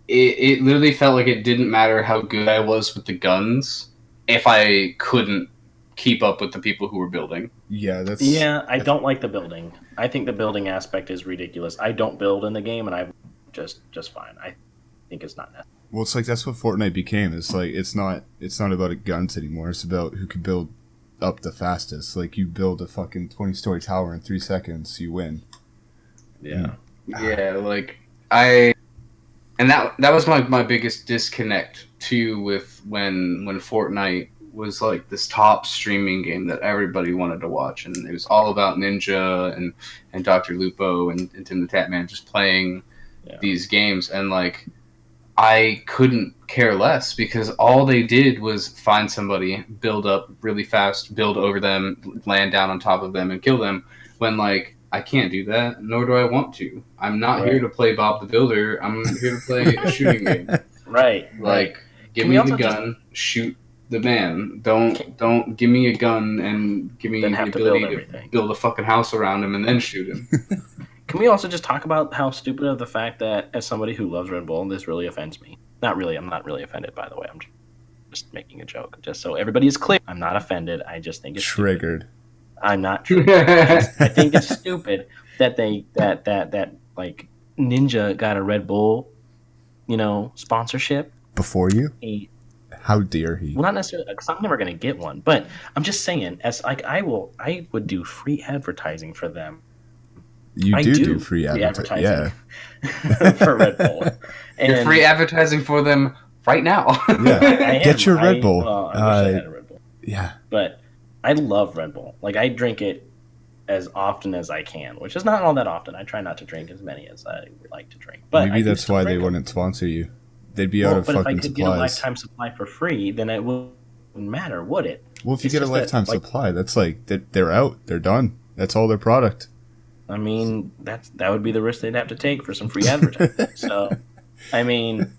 it literally felt like it didn't matter how good I was with the guns if I couldn't keep up with the people who were building. Yeah, that's... Yeah, I don't like the building. I think the building aspect is ridiculous. I don't build in the game, and I'm just fine. I think it's not necessary. Well, it's like that's what Fortnite became. It's like it's not about guns anymore. It's about who can build up the fastest. Like you build a fucking 20-story tower in 3 seconds, you win. Yeah. Yeah, like and that was my biggest disconnect too with when Fortnite was like this top streaming game that everybody wanted to watch, and it was all about Ninja and Dr. Lupo and Tim the Tatman just playing these games, and like I couldn't care less because all they did was find somebody, build up really fast, build over them, land down on top of them, and kill them. When like I can't do that, nor do I want to. I'm not here to play Bob the Builder. I'm here to play a shooting game. Right. Like, give me the gun, shoot the man. Don't give me a gun and give me the ability to build a fucking house around him and then shoot him. Can we also just talk about how stupid of the fact that, as somebody who loves Red Bull, this really offends me? Not really. I'm not really offended, by the way. I'm just making a joke. Just so everybody is clear. I'm not offended. I just think it's triggered. Stupid. I'm not triggered. I think it's stupid that that like Ninja got a Red Bull, sponsorship before you. How dare he? Well, not necessarily, because I'm never going to get one. But I'm just saying, as like I would do free advertising for them. You do free advertising. Yeah. For Red Bull. And you're free advertising for them right now. Yeah. Get your Red Bull. I wish I had a Red Bull. Yeah. But I love Red Bull. Like, I drink it as often as I can, which is not all that often. I try not to drink as many as I would like to drink. But maybe that's why they wouldn't sponsor you. They'd be out of fucking supplies. But if I could get a lifetime supply for free, then it wouldn't matter, would it? Well, if you get a lifetime supply, that's like they're out. They're done. That's all their product. I mean, that would be the risk they'd have to take for some free advertising. So, I mean,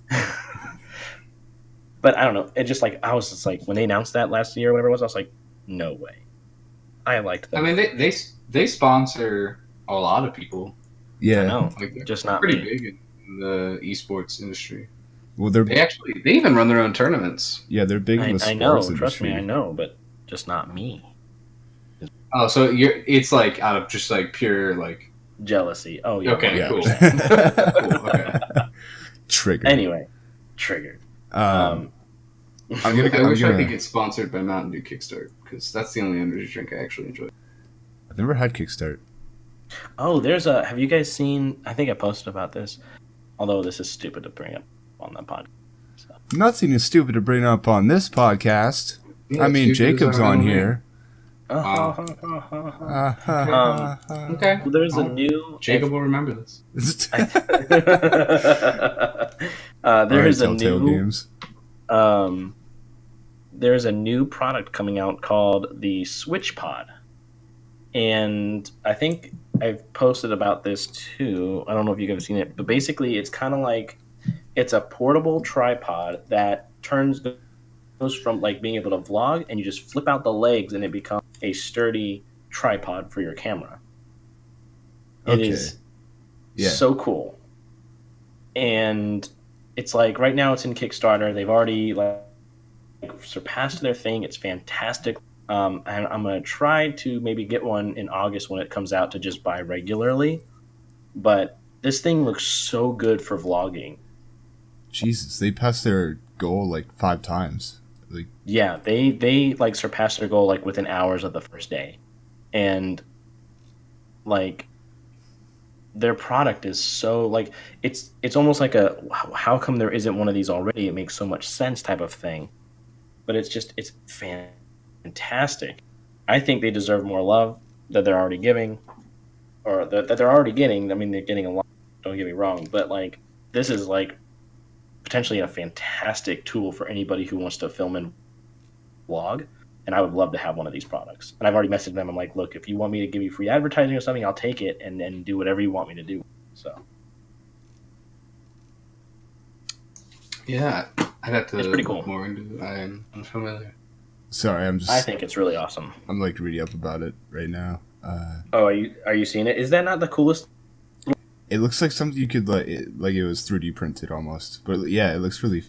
but I don't know. It just like I was just like when they announced that last year or whatever it was, I was like, no way. I liked them. I mean, they sponsor a lot of people. Yeah, I know. Like, just not pretty big in the esports industry. Well, they even run their own tournaments. Yeah, they're big in the sports industry. Trust me, I know, but just not me. Oh, so it's like out of just like pure like jealousy. Oh, yeah. Okay, cool. Cool, okay. Triggered. Anyway, triggered. I wish I could get sponsored by Mountain Dew Kickstart because that's the only energy drink I actually enjoy. I've never had Kickstart. Oh, have you guys seen? I think I posted about this. Although this is stupid to bring up on that podcast. So. Nothing is stupid to bring up on this podcast. Yeah, I mean, Jacob's on here. Okay. Well, there's a new. Jacob will remember this. There's a new. There's a new product coming out called the Switch Pod, and I think I've posted about this too. I don't know if you guys have seen it, but basically, it's kind of like it's a portable tripod that goes from like being able to vlog, and you just flip out the legs, and it becomes a sturdy tripod for your camera. It is so cool. And it's like right now it's in Kickstarter. They've already like surpassed their thing. It's fantastic. And I'm going to try to maybe get one in August when it comes out to just buy regularly. But this thing looks so good for vlogging. Jesus, they passed their goal like 5 times. Like, yeah, they like surpassed their goal like within hours of the first day, and like their product is so like it's almost like a how come there isn't one of these already? It makes so much sense type of thing, but it's fantastic. I think they deserve more love that they're already giving, or that they're already getting. I mean, they're getting a lot. Don't get me wrong, but like this is like potentially a fantastic tool for anybody who wants to film and vlog, and I would love to have one of these products. And I've already messaged them. I'm like, look, if you want me to give you free advertising or something, I'll take it and do whatever you want me to do. So yeah, I'd have to it's pretty cool. look more into it. I'm familiar. Sorry, I think it's really awesome. I'm like reading up about it right now. Are you seeing it? Is that not the coolest? It looks like something you could like it was 3D printed almost. But yeah, it looks really.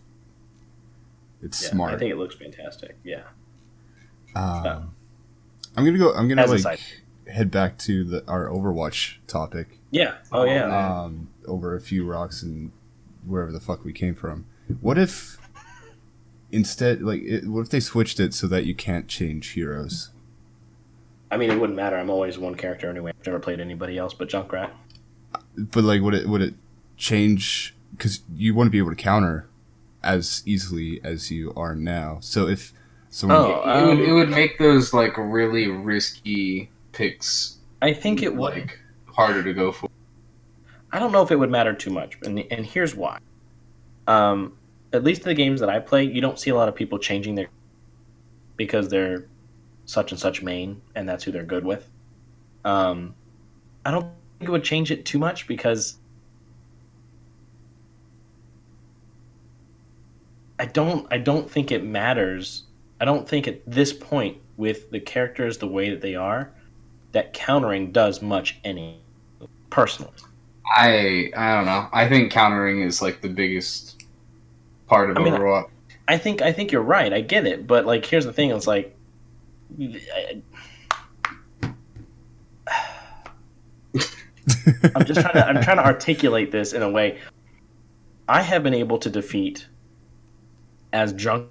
It's smart. I think it looks fantastic. Yeah. I'm gonna As a like side- head back to our Overwatch topic. Yeah. Oh yeah. man. Over a few rocks and wherever the fuck we came from. What if instead, what if they switched it so that you can't change heroes? I mean, it wouldn't matter. I'm always one character anyway. I've never played anybody else but Junkrat. But like, would it change? Because you wouldn't be able to counter as easily as you are now. So if someone, It would make those like really risky picks I think it would. like harder to go for. I don't know if it would matter too much, and here's why. At least the games that I play, you don't see a lot of people changing their because they're such and such main, and that's who they're good with. I don't think it would change it too much because I don't think it matters. I don't think at this point with the characters the way that they are, that countering does much any personally. I don't know. I think countering is like the biggest part of Overwatch. I think you're right. I get it, but like here's the thing: it's like I'm trying to articulate this in a way. I have been able to defeat as junk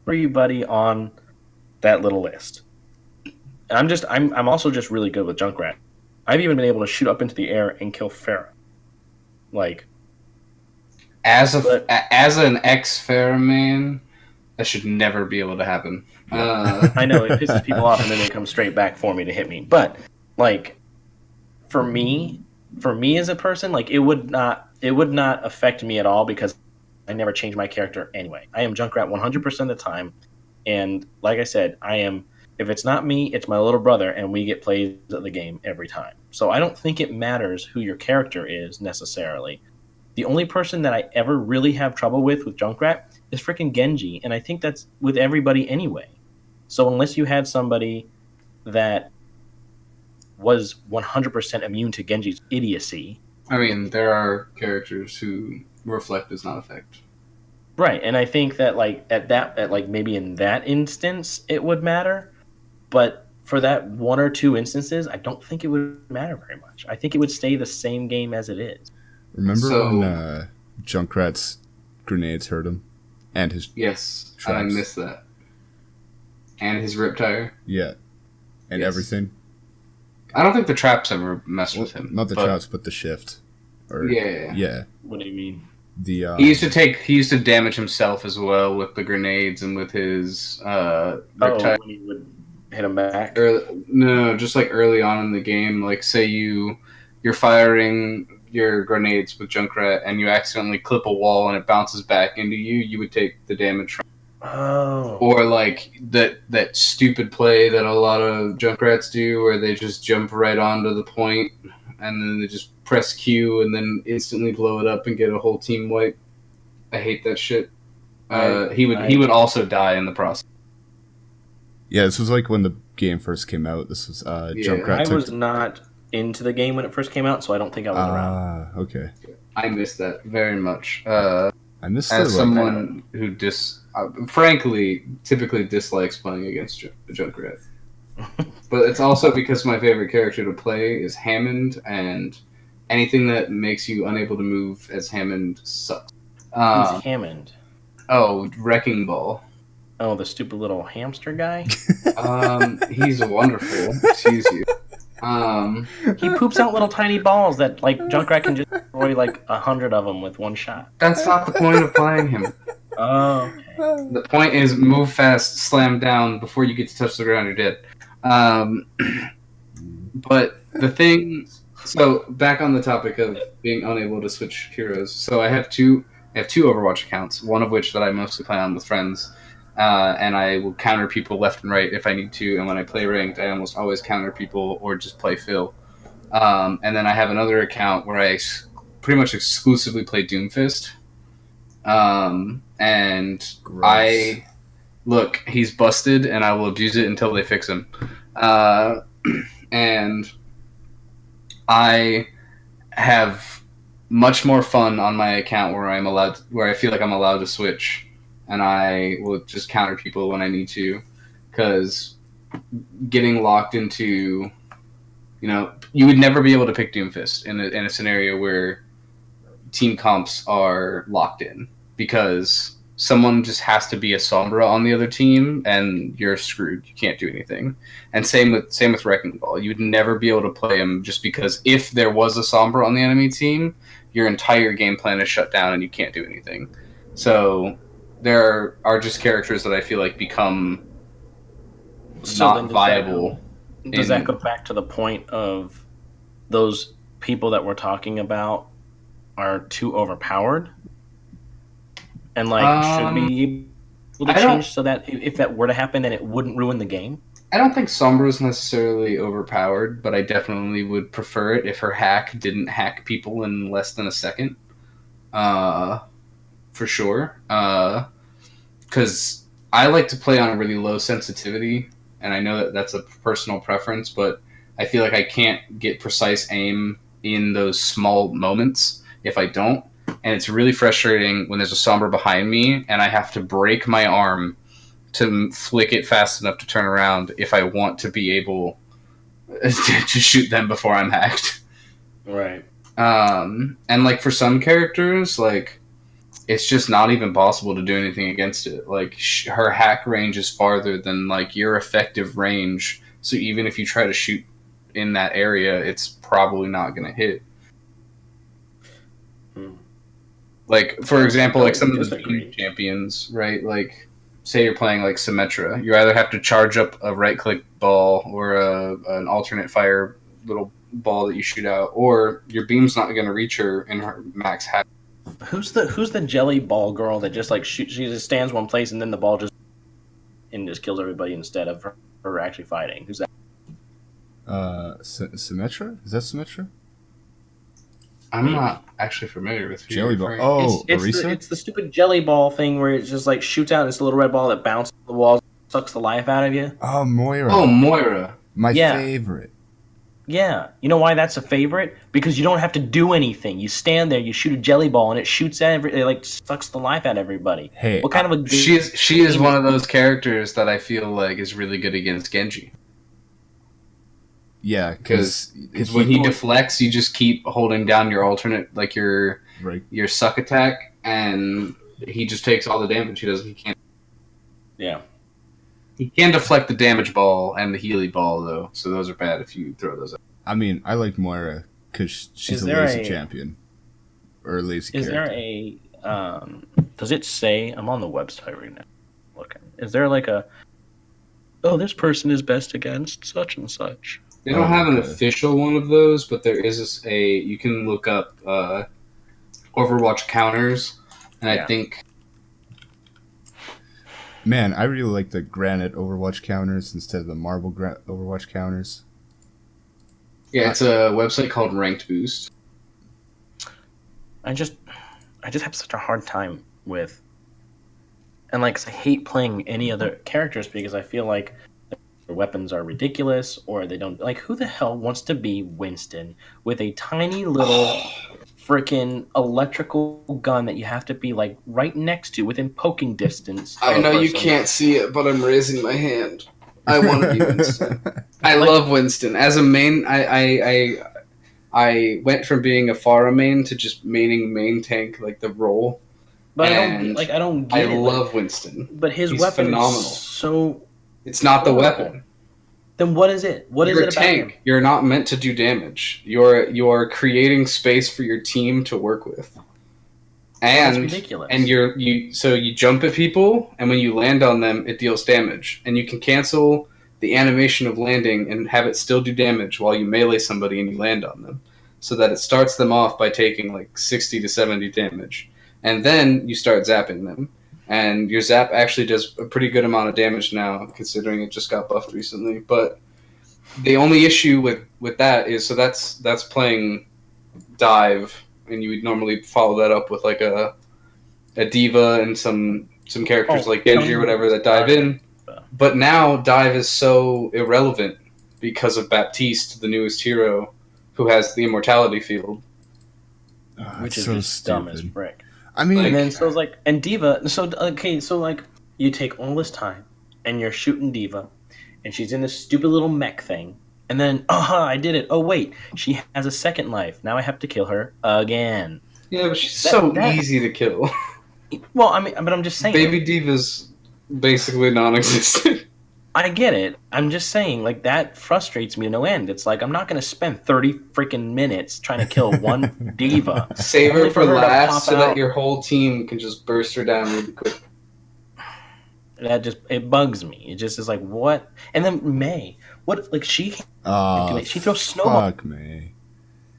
everybody on that little list. And I'm also just really good with Junkrat. I've even been able to shoot up into the air and kill Pharah. Like As an ex-Pharah man, that should never be able to happen. I know it pisses people off, and then they come straight back for me to hit me. But like, for me as a person, like it would not affect me at all because I never change my character anyway. I am Junkrat 100% of the time, and like I said, I am. If it's not me, it's my little brother, and we get plays of the game every time. So I don't think it matters who your character is necessarily. The only person that I ever really have trouble with Junkrat is freaking Genji, and I think that's with everybody anyway. So unless you had somebody that was 100% immune to Genji's idiocy. I mean, there are characters who reflect does not affect. Right, and I think that maybe in that instance it would matter, but for that one or two instances, I don't think it would matter very much. I think it would stay the same game as it is. Remember when Junkrat's grenades hurt him? And his Yes, traps. I missed that. And his rip tire. Yeah. And Yes. everything. I don't think the traps ever messed with him. Not the traps, but the shift. Yeah. What do you mean? The He used to damage himself as well with the grenades and with his rip tire. When he would hit him back? No, just like early on in the game, like say you're firing your grenades with Junkrat and you accidentally clip a wall and it bounces back into you, you would take the damage from. Oh. Or like that stupid play that a lot of Junkrats do where they just jump right onto the point and then they just press Q and then instantly blow it up and get a whole team wipe. I hate that shit. He would also die in the process. Yeah, this was like when the game first came out. This was Junkrat. I was not into the game when it first came out, so I don't think I was around. Okay. I miss that very much. I missed it. As someone who frankly typically dislikes playing against Junkrat. But it's also because my favorite character to play is Hammond, and anything that makes you unable to move as Hammond sucks. Who's Hammond? Oh, Wrecking Ball. Oh, the stupid little hamster guy? He's wonderful. Excuse you. He poops out little tiny balls that like Junkrat can just destroy like 100 of them with one shot. That's not the point of playing him. Oh, okay. The point is move fast, slam down before you get to touch the ground. You're dead. But the thing. So back on the topic of being unable to switch heroes. So I have two Overwatch accounts. One of which that I mostly play on with friends. And I will counter people left and right if I need to. And when I play ranked, I almost always counter people or just play Phil. And then I have another account where I pretty much exclusively play Doomfist. And Gross. Look, he's busted, and I will abuse it until they fix him. And I have much more fun on my account where I feel like I'm allowed to switch, and I will just counter people when I need to, because getting locked into, you would never be able to pick Doomfist in a scenario where team comps are locked in, because someone just has to be a Sombra on the other team, and you're screwed. You can't do anything. And same with Wrecking Ball. You would never be able to play him, just because if there was a Sombra on the enemy team, your entire game plan is shut down and you can't do anything. So there are just characters that I feel like become not viable. Does that go back to the point of those people that we're talking about are too overpowered? And should be able to change so that if that were to happen, then it wouldn't ruin the game? I don't think Sombra is necessarily overpowered, but I definitely would prefer it if her hack didn't hack people in less than a second. For sure. Because I like to play on a really low sensitivity, and I know that that's a personal preference, but I feel like I can't get precise aim in those small moments if I don't. And it's really frustrating when there's a Sombra behind me and I have to break my arm to flick it fast enough to turn around if I want to be able to shoot them before I'm hacked. Right. And for some characters, it's just not even possible to do anything against it. Her hack range is farther than your effective range, so even if you try to shoot in that area, it's probably not going to hit. For example, some of the Doom champions, right? Say you're playing Symmetra, you either have to charge up a right-click ball or an alternate fire little ball that you shoot out, or your beam's not going to reach her in her max hack. Who's the jelly ball girl that just shoots? She just stands one place and then the ball just kills everybody instead of her actually fighting? Who's that? Symmetra? Is that Symmetra? I'm not actually familiar with jelly ball. Oh, it's the stupid jelly ball thing where it just shoots out. And it's a little red ball that bounces off the walls, sucks the life out of you. Oh, Moira. Oh, Moira. My favorite. Yeah, you know why that's a favorite? Because you don't have to do anything. You stand there, you shoot a jelly ball, and it shoots it sucks the life out of everybody. Hey, what kind of a she is one of those characters that I feel is really good against Genji. Yeah, because when he deflects, you just keep holding down your alternate, your suck attack, and he just takes all the damage. He can't. Yeah. He can deflect the damage ball and the Healy ball, though, so those are bad if you throw those out. I mean, I like Moira because she's a lazy champion. Or a lazy character. Is there a... does it say... I'm on the website right now. Looking. Is there this person is best against such and such? They don't have an official one of those, but there is you can look up Overwatch counters, and I think... Man, I really like the granite Overwatch counters instead of the marble Overwatch counters. Yeah, it's a website called Ranked Boost. I just have such a hard time with... And, 'cause I hate playing any other characters because I feel like their weapons are ridiculous, or they don't... who the hell wants to be Winston with a tiny little... freaking electrical gun that you have to be right next to within poking distance. I know you can't see it, but I'm raising my hand. I want to be Winston. I love Winston. As a main, I went from being a Pharah main to just maining main tank the role. But I don't get it. I love Winston. But his He's weapon phenomenal. is so... It's not the weapon. Then what is it? What is it about tank. him? You're not meant to do damage. You're creating space for your team to work with. And that's ridiculous. And you jump at people, and when you land on them, it deals damage. And you can cancel the animation of landing and have it still do damage while you melee somebody and you land on them, so that it starts them off by taking 60 to 70 damage, and then you start zapping them. And your zap actually does a pretty good amount of damage now, considering it just got buffed recently. But the only issue with that is, so that's playing dive, and you would normally follow that up with a diva and some characters like Genji or whatever that dive in. But now dive is so irrelevant because of Baptiste, the newest hero, who has the immortality field. which it's is so just dumb as stupid. frick. I mean, And then so it's like, and Diva. So okay, so like you take all this time and you're shooting Diva, and she's in this stupid little mech thing, and then I did it. Oh wait, she has a second life. Now I have to kill her again. Yeah, but she's so That easy to kill. well, I mean, but I'm just saying. Baby Diva's basically non-existent. I get it. I'm just saying, like, that frustrates me to no end. It's like, I'm not going to spend 30 freaking minutes trying to kill one diva. Save her Only for to last pop so that out. your whole team can just burst her down really quick. That just, it bugs me. It just is like, what? And then May, what, like, she can't do it. She throws snowballs. Fuck me.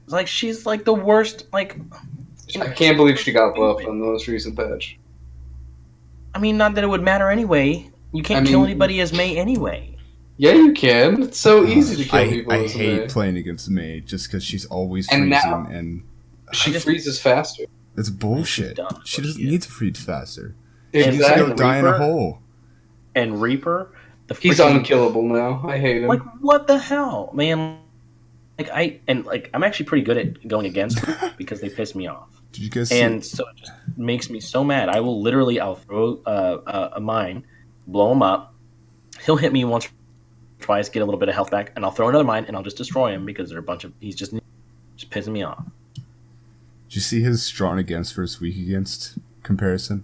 It's like, she's like the worst, like, I can't believe she got buffed on the most recent patch. I mean, not that it would matter anyway. You can't kill anybody as May anyway. Yeah, you can. It's so easy to kill people. I as hate May. playing against May just because she's always And freezing, now- and She freezes faster. it's bullshit. dumb She doesn't shit. need to freeze faster. And She just Exactly. go die in a Reaper? hole. And Reaper, the He's freaking- unkillable now. I hate him. Like, what the hell, man? Like, I'm actually pretty good at going against them because they piss me off. Did you guys And see? so it just makes me so mad. I'll throw a mine, blow him up. He'll hit me once or twice, get a little bit of health back, and I'll throw another mine and I'll just destroy him because they're a bunch of. He's just pissing me off. Did you see his strong against versus weak against comparison?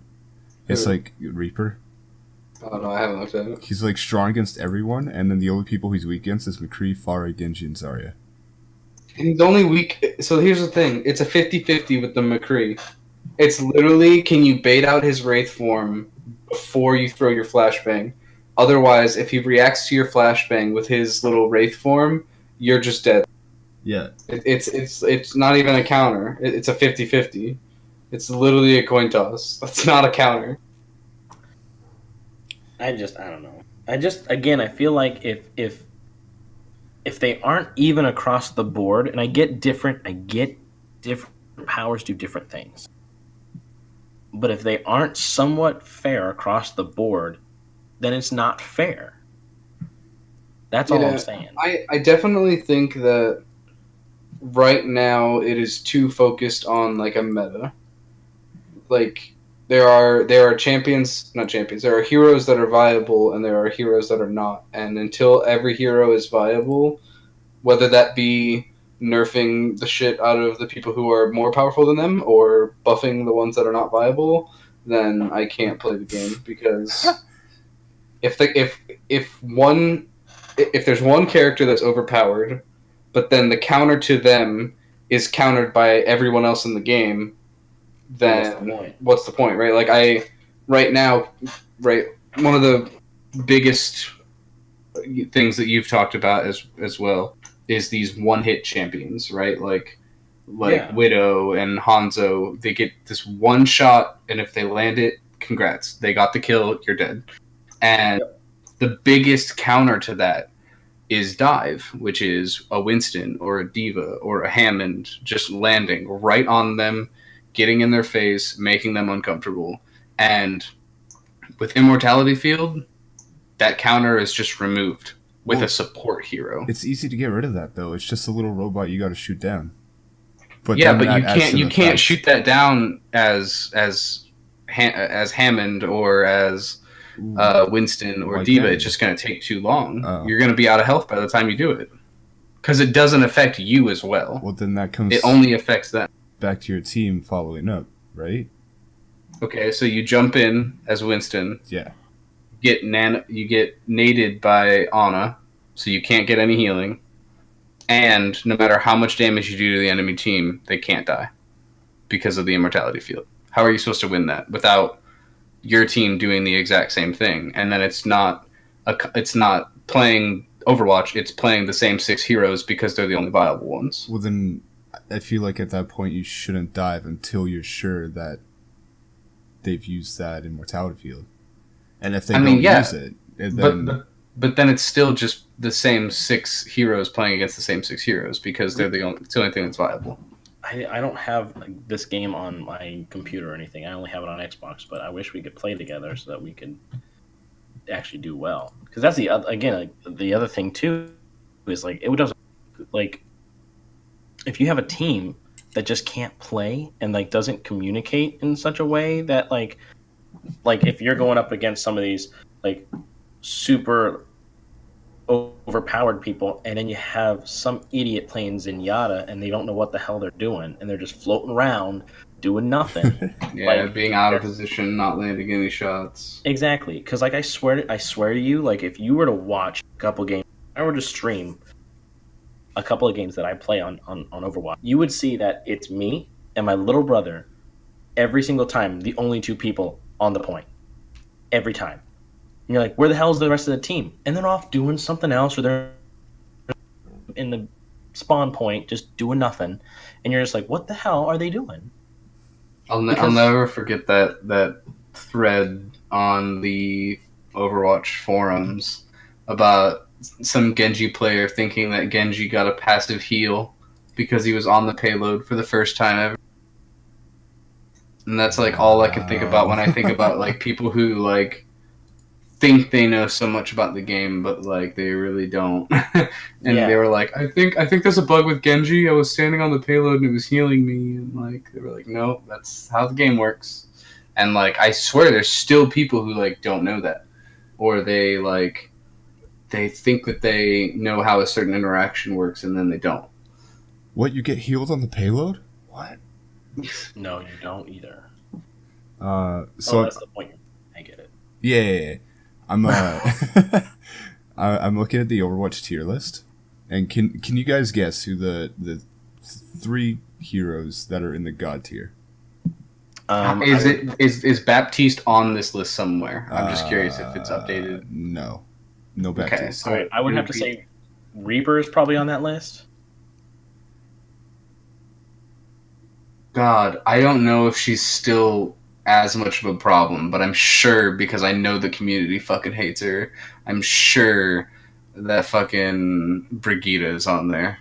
It's Who? like Reaper. Oh no, I haven't looked at it. He's like strong against everyone, and then the only people he's weak against is McCree, Pharah, Genji, and Zarya. And he's only weak. So here's the thing: it's a 50-50 with the McCree. It's literally, can you bait out his Wraith form before you throw your flashbang? Otherwise, if he reacts to your flashbang with his little Wraith form, you're just dead. Yeah. It's not even a counter. It's a 50-50. It's literally a coin toss. That's not a counter. I don't know. I feel like if they aren't even across the board, and I get different powers do different things. But if they aren't somewhat fair across the board, then it's not fair. That's all I'm saying. I definitely think that right now it is too focused on like a meta. Like there are champions, not champions. There are heroes that are viable and there are heroes that are not. And until every hero is viable, whether that be nerfing the shit out of the people who are more powerful than them or buffing the ones that are not viable, then I can't play the game because if there's one character that's overpowered, but then the counter to them is countered by everyone else in the game, then what's the point, right? Like right now, one of the biggest things that you've talked about as well is these one-hit champions, right? Like Widow and Hanzo, they get this one shot, and if they land it, congrats, they got the kill, you're dead. And the biggest counter to that is dive, which is a Winston or a Diva or a Hammond just landing right on them, getting in their face, making them uncomfortable. And with Immortality Field, that counter is just removed with a support hero. It's easy to get rid of that though. It's just a little robot you got to shoot down. But yeah, then but that you adds to the can't fact- shoot that down as Hammond or as Winston or Why Diva. can't you? It's just going to take too long. Oh. You're going to be out of health by the time you do it. Because it doesn't affect you as well. Well, then that comes It only affects them. back to your team following up, right? Okay, so you jump in as Winston. Yeah. You get naded by Ana, so you can't get any healing. And no matter how much damage you do to the enemy team, they can't die because of the Immortality Field. How are you supposed to win that without your team doing the exact same thing? And then it's not playing Overwatch, it's playing the same 6 heroes because they're the only viable ones. Well, then I feel like at that point you shouldn't dive until you're sure that they've used that Immortality Field. And if they don't use it, then But then it's still just the same 6 heroes playing against the same 6 heroes because they're it's the only thing that's viable. I don't have this game on my computer or anything. I only have it on Xbox, but I wish we could play together so that we could actually do well. Because that's the other thing too is like it doesn't like if you have a team that just can't play and like doesn't communicate in such a way that like if you're going up against some of these like super overpowered people, and then you have some idiot playing Zenyatta, and they don't know what the hell they're doing, and they're just floating around doing nothing. Yeah, Like, being out of position, not landing any shots. exactly, because like I swear to you, like if you were to watch a couple games, I were to stream a couple of games that I play on Overwatch, you would see that it's me and my little brother every single time, the only two people on the point, every time. And you're like, where the hell is the rest of the team? And they're off doing something else, or they're in the spawn point just doing nothing. And you're just like, what the hell are they doing? I'll never forget that thread on the Overwatch forums about some Genji player thinking that Genji got a passive heal because he was on the payload for the first time ever. And that's like all I can think about when I think about like people who like think they know so much about the game, but like they really don't. And they were like, I think there's a bug with Genji. I was standing on the payload and it was healing me, and like they were like, no, that's how the game works. And like I swear, there's still people who like don't know that, or they think that they know how a certain interaction works, and then they don't. What, you get healed on the payload? What? No, you don't either. So that's the point. I get it. Yeah. I'm I'm looking at the Overwatch tier list, and can you guys guess who the 3 heroes that are in the God tier? Is Baptiste on this list somewhere? I'm just curious if it's updated. No Baptiste. Okay, so All right, I would have to say Reaper is probably on that list. God, I don't know if she's still as much of a problem, but I'm sure, because I know the community fucking hates her, I'm sure that fucking Brigitte is on there.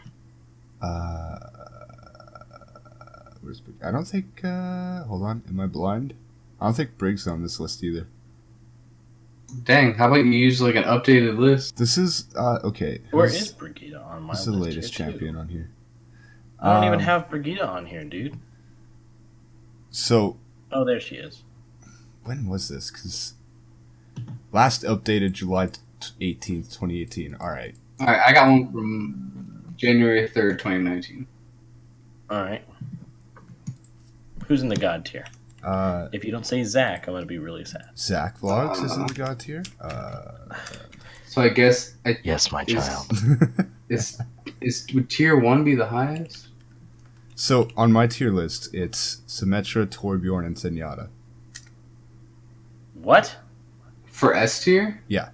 Where's Brig? I don't think. Hold on, am I blind? I don't think Brig's on this list either. Dang, how about you use like an updated list? This is okay. Where is Brigitte on my list? This is the latest here, champion on here. I don't even have Brigitte on here, dude. So. Oh, there she is. When was this? Because last updated July 18th, 2018. All right, I got one from January 3rd, 2019. All right. Who's in the God tier? If you don't say Zach, I'm going to be really sad. ZakVlogz is in the God tier. So I guess... Yes, my child. Would tier 1 be the highest? So, on my tier list, it's Symmetra, Torbjorn, and Zenyatta. What? For S tier? Yeah.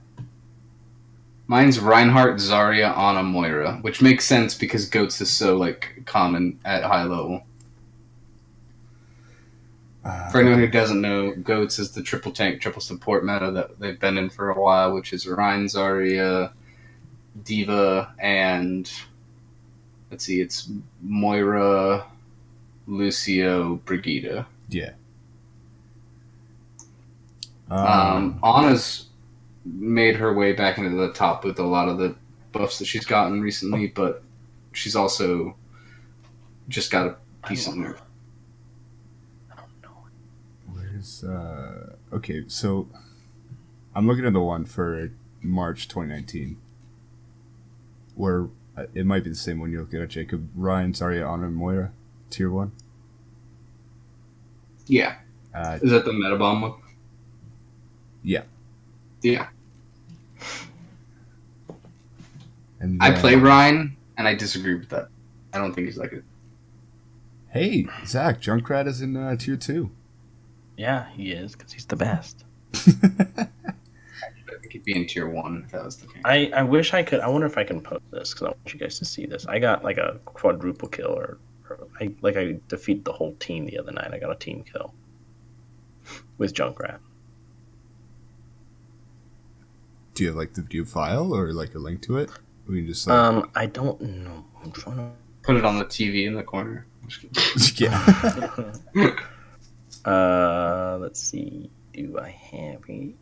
Mine's Reinhardt, Zarya, Ana, Moira, which makes sense because Goats is so, like, common at high level. For anyone who doesn't know, Goats is the triple tank, triple support meta that they've been in for a while, which is Rein, Zarya, Diva, and... Let's see, it's Moira, Lucio, Brigitte. Yeah. Ana's made her way back into the top with a lot of the buffs that she's gotten recently, but she's also just got a decent nerf. I don't know. Where's okay, so I'm looking at the one for March 2019, where it might be the same one you're looking at, Jacob. Ryan, Zarya, Ana, Moira, tier 1. Yeah. Is that the Metabomb one? Yeah. Yeah. And I play Ryan, and I disagree with that. I don't think he's like it. Hey, Zach, Junkrat is in tier 2. Yeah, he is, because he's the best. I think he'd be in tier 1 if that was the case. I wish I could. I wonder if I can post this, because I want you guys to see this. I got like a quadruple kill, or I defeated the whole team the other night. I got a team kill with Junkrat. Do you have like the video file or like a link to it? We can just like... I don't know. I'm trying to put it on the TV in the corner. Yeah. Let's see. Do I have it?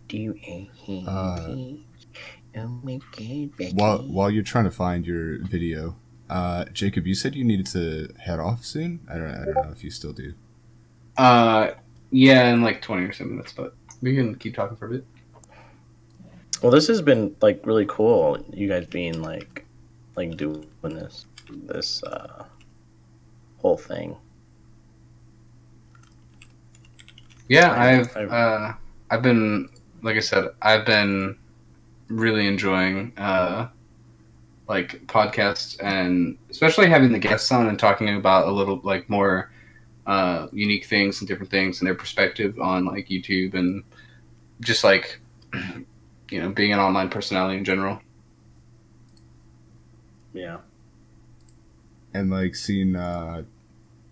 Do I have it? Oh my god, Becky. While you're trying to find your video, Jacob, you said you needed to head off soon. I don't know if you still do. Yeah, in like 20 or so minutes, but we can keep talking for a bit. Well, this has been like really cool. You guys being like doing this whole thing. Yeah, I've been, like I said, I've been really enjoying like podcasts, and especially having the guests on and talking about a little like more unique things and different things and their perspective on like YouTube and just like being an online personality in general. Yeah. And like seeing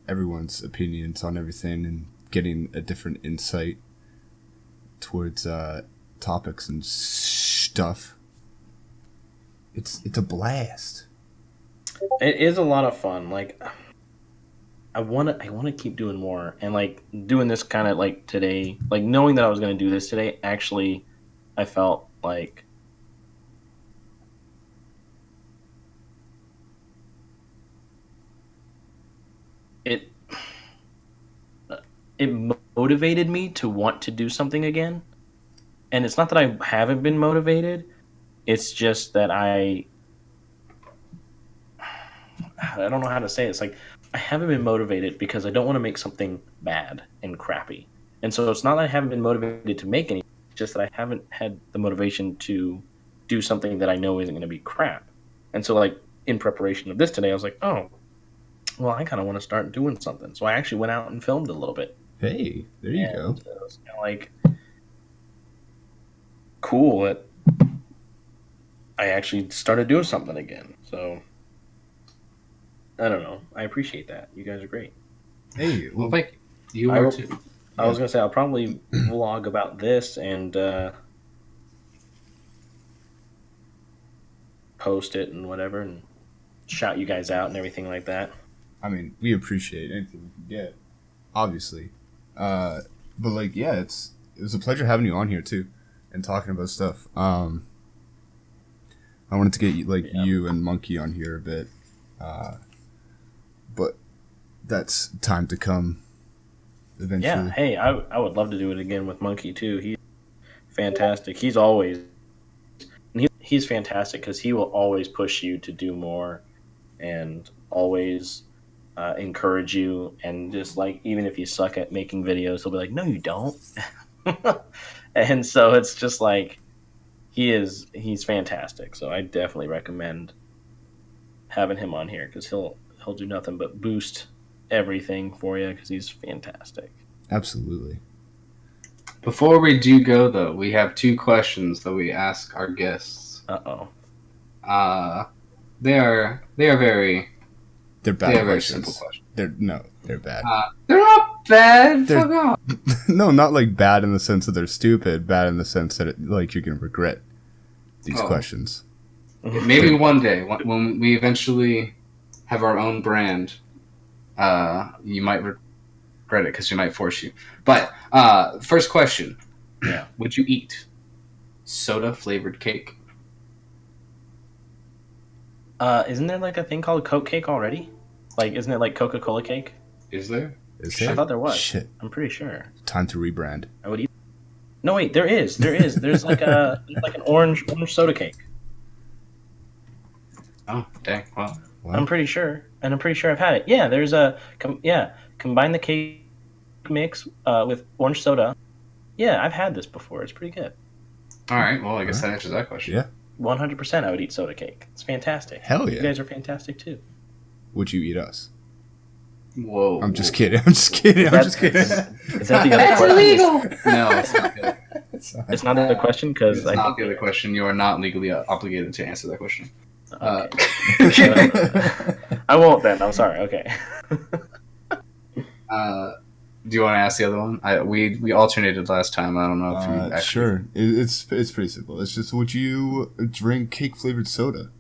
everyone's opinions on everything and getting a different insight towards topics and stuff. It's a blast. It is a lot of fun. Like I want to keep doing more, and like doing this kind of like today, like knowing that I was going to do this today, actually I felt like it motivated me to want to do something again. And it's not that I haven't been motivated, it's just that I don't know how to say it. It's like I haven't been motivated because I don't want to make something bad and crappy. And so it's not that I haven't been motivated to make anything, it's just that I haven't had the motivation to do something that I know isn't going to be crap. And so like in preparation of this today, I was like, oh, well, I kind of want to start doing something. So I actually went out and filmed a little bit. Hey, there you go. It was kind of like cool that I actually started doing something again. So I don't know. I appreciate that. You guys are great. Hey, Well, thank you. You are too. I was gonna say I'll probably vlog about this and post it and whatever, and shout you guys out and everything like that. I mean, we appreciate anything we can get, obviously. But like, yeah, it was a pleasure having you on here too, and talking about stuff. I wanted to get you and Monkey on here a bit, but that's time to come. Eventually. Yeah. Hey, I would love to do it again with Monkey too. He's fantastic. He's always he's fantastic because he will always push you to do more, and always encourage you, and just like even if you suck at making videos, he'll be like, "No, you don't." And so it's just like he's fantastic. So I definitely recommend having him on here because he'll do nothing but boost everything for you because he's fantastic. Absolutely. Before we do go, though, we have 2 questions that we ask our guests. They are very They're bad they are very questions. simple questions. They're bad. They're not bad. Fuck off. No, not like bad in the sense that they're stupid. Bad in the sense that like you're gonna regret these questions. Maybe one day when we eventually have our own brand, you might regret it because we might force you. But first question: Yeah. Would you eat soda flavored cake? Isn't there like a thing called Coke cake already? Like, isn't it like Coca-Cola cake? Is there? Is I there? thought there was. Shit. I'm pretty sure. Time to rebrand. I would eat. No, wait, there is. There's like an orange soda cake. Oh, dang! Wow. What? I'm pretty sure, and I'm pretty sure I've had it. Yeah, there's combine the cake mix with orange soda. Yeah, I've had this before. It's pretty good. All right. Well, I guess that answers that question. Yeah. 100%, I would eat soda cake. It's fantastic. Hell yeah. You guys are fantastic too. Would you eat us? Whoa. I'm just kidding. I'm just kidding. I'm just kidding. Is that the other question? illegal. No, it's not good. It's not the other question because It's I not think the other question. You are not legally obligated to answer that question. Okay. I won't then. I'm sorry. Okay. Do you want to ask the other one? We alternated last time. I don't know if you actually... Sure. It's pretty simple. It's just, would you drink cake flavored soda?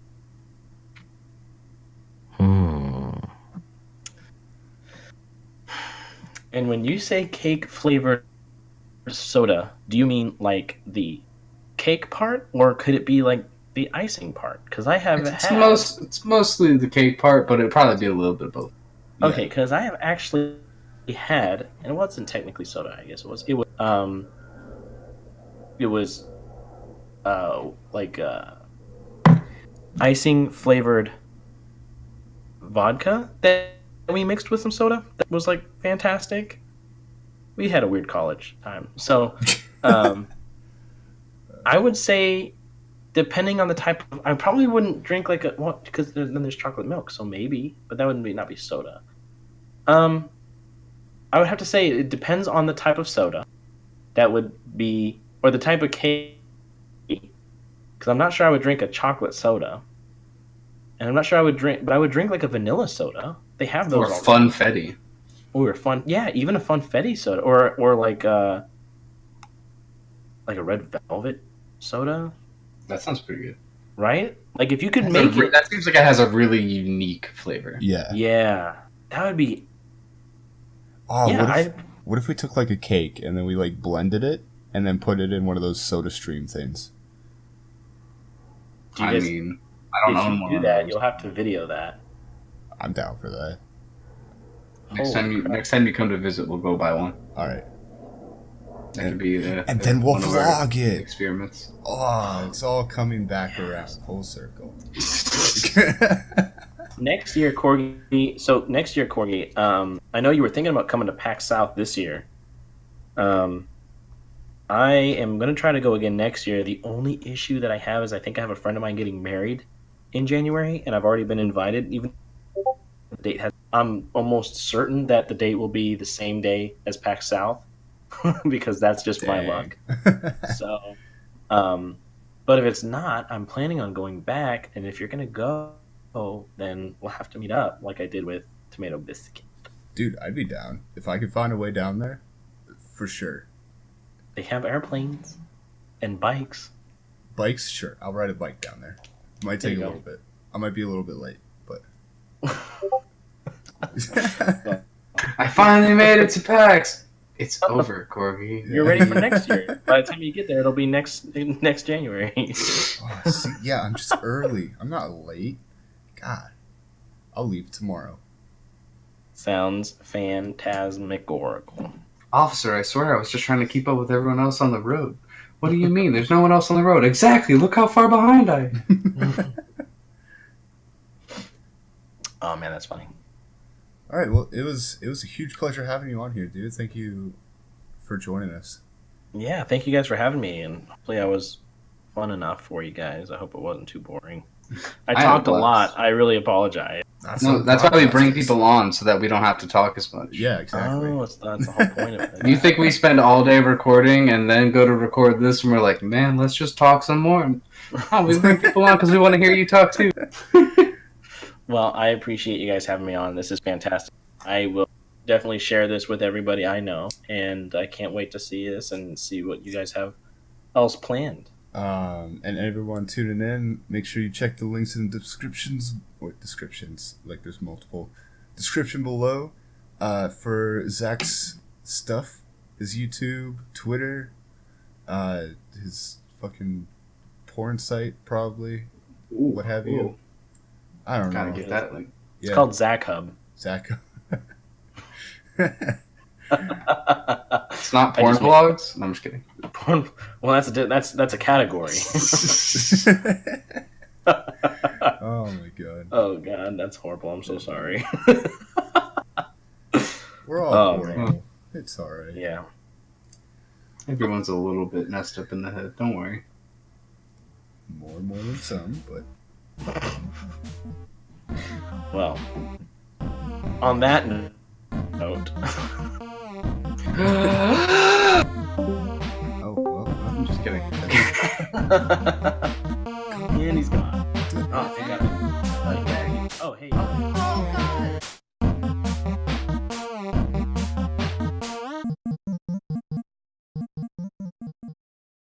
And when you say cake flavored soda, do you mean like the cake part, or could it be like the icing part because I have It's mostly the cake part, but it'd probably be a little bit of both. Okay, because I have actually had, and it wasn't technically soda. I guess it was like icing flavored vodka that we mixed with some soda. That was like fantastic. We had a weird college time, so I would say, depending on the type of, I probably wouldn't drink like because then there's chocolate milk, so maybe, but that wouldn't not be soda. I would have to say it depends on the type of soda. That would be, or the type of cake, because I'm not sure I would drink a chocolate soda, and I'm not sure I would drink, but I would drink like a vanilla soda. They have those. Or funfetti. Or even a funfetti soda, or like a red velvet soda. That sounds pretty good. Right? Like if you could make it. That seems like it has a really unique flavor. Yeah. Yeah. That would be. Oh, yeah, what if we took like a cake and then we like blended it and then put it in one of those Soda Stream things? I don't know. If you do that, you'll have to video that. I'm down for that. Next time you come to visit, we'll go buy one. All right. That could be and then we'll vlog it. Experiments. Oh, it's all coming back around full circle. Next year, Corgi. I know you were thinking about coming to PAX South this year. I am going to try to go again next year. The only issue that I have is I think I have a friend of mine getting married in January, and I've already been invited. Even the date has, I'm almost certain that the date will be the same day as PAX South because that's just my luck. So, but if it's not, I'm planning on going back, and if you're going to go, then we'll have to meet up like I did with Tomato Biscuit. Dude, I'd be down. If I could find a way down there, for sure. They have airplanes and bikes. Bikes, sure. I'll ride a bike down there. Might take a little bit. I might be a little bit late, but... I finally made it to PAX. It's over, Corgi. You're ready for next year. By the time you get there, it'll be next January. Yeah, I'm just early. I'm not late. God. I'll leave tomorrow. Sounds phantasmagorical. Officer, I swear I was just trying to keep up with everyone else on the road. What do you mean? There's no one else on the road. Exactly. Look how far behind I am. Oh, man, that's funny. All right, well, it was a huge pleasure having you on here, dude. Thank you for joining us. Yeah, thank you guys for having me, and hopefully I was fun enough for you guys. I hope it wasn't too boring. I talked a lot. I really apologize. That's why we bring people on, so that we don't have to talk as much. Yeah, exactly. Oh, that's the whole point of it. You think we spend all day recording and then go to record this, and we're like, man, let's just talk some more. Oh, we bring people on because we want to hear you talk too. Well, I appreciate you guys having me on. This is fantastic. I will definitely share this with everybody I know, and I can't wait to see this and see what you guys have else planned. And everyone tuning in, make sure you check the links in the descriptions, like there's multiple, description below, for Zach's stuff, his YouTube, Twitter, his fucking porn site, probably, what have you. Ooh. I don't know. Gotta get that link. It's called Zach Hub. Zach. It's not porn vlogs? No, I'm just kidding. Porn. Well, that's a category. Oh my god. Oh god, that's horrible. I'm so sorry. We're all horrible. Man. It's alright. Yeah. Everyone's a little bit messed up in the head. Don't worry. More than some, but... Well, on that note. Oh, well, I'm just kidding. And he's gone. Oh, thank God.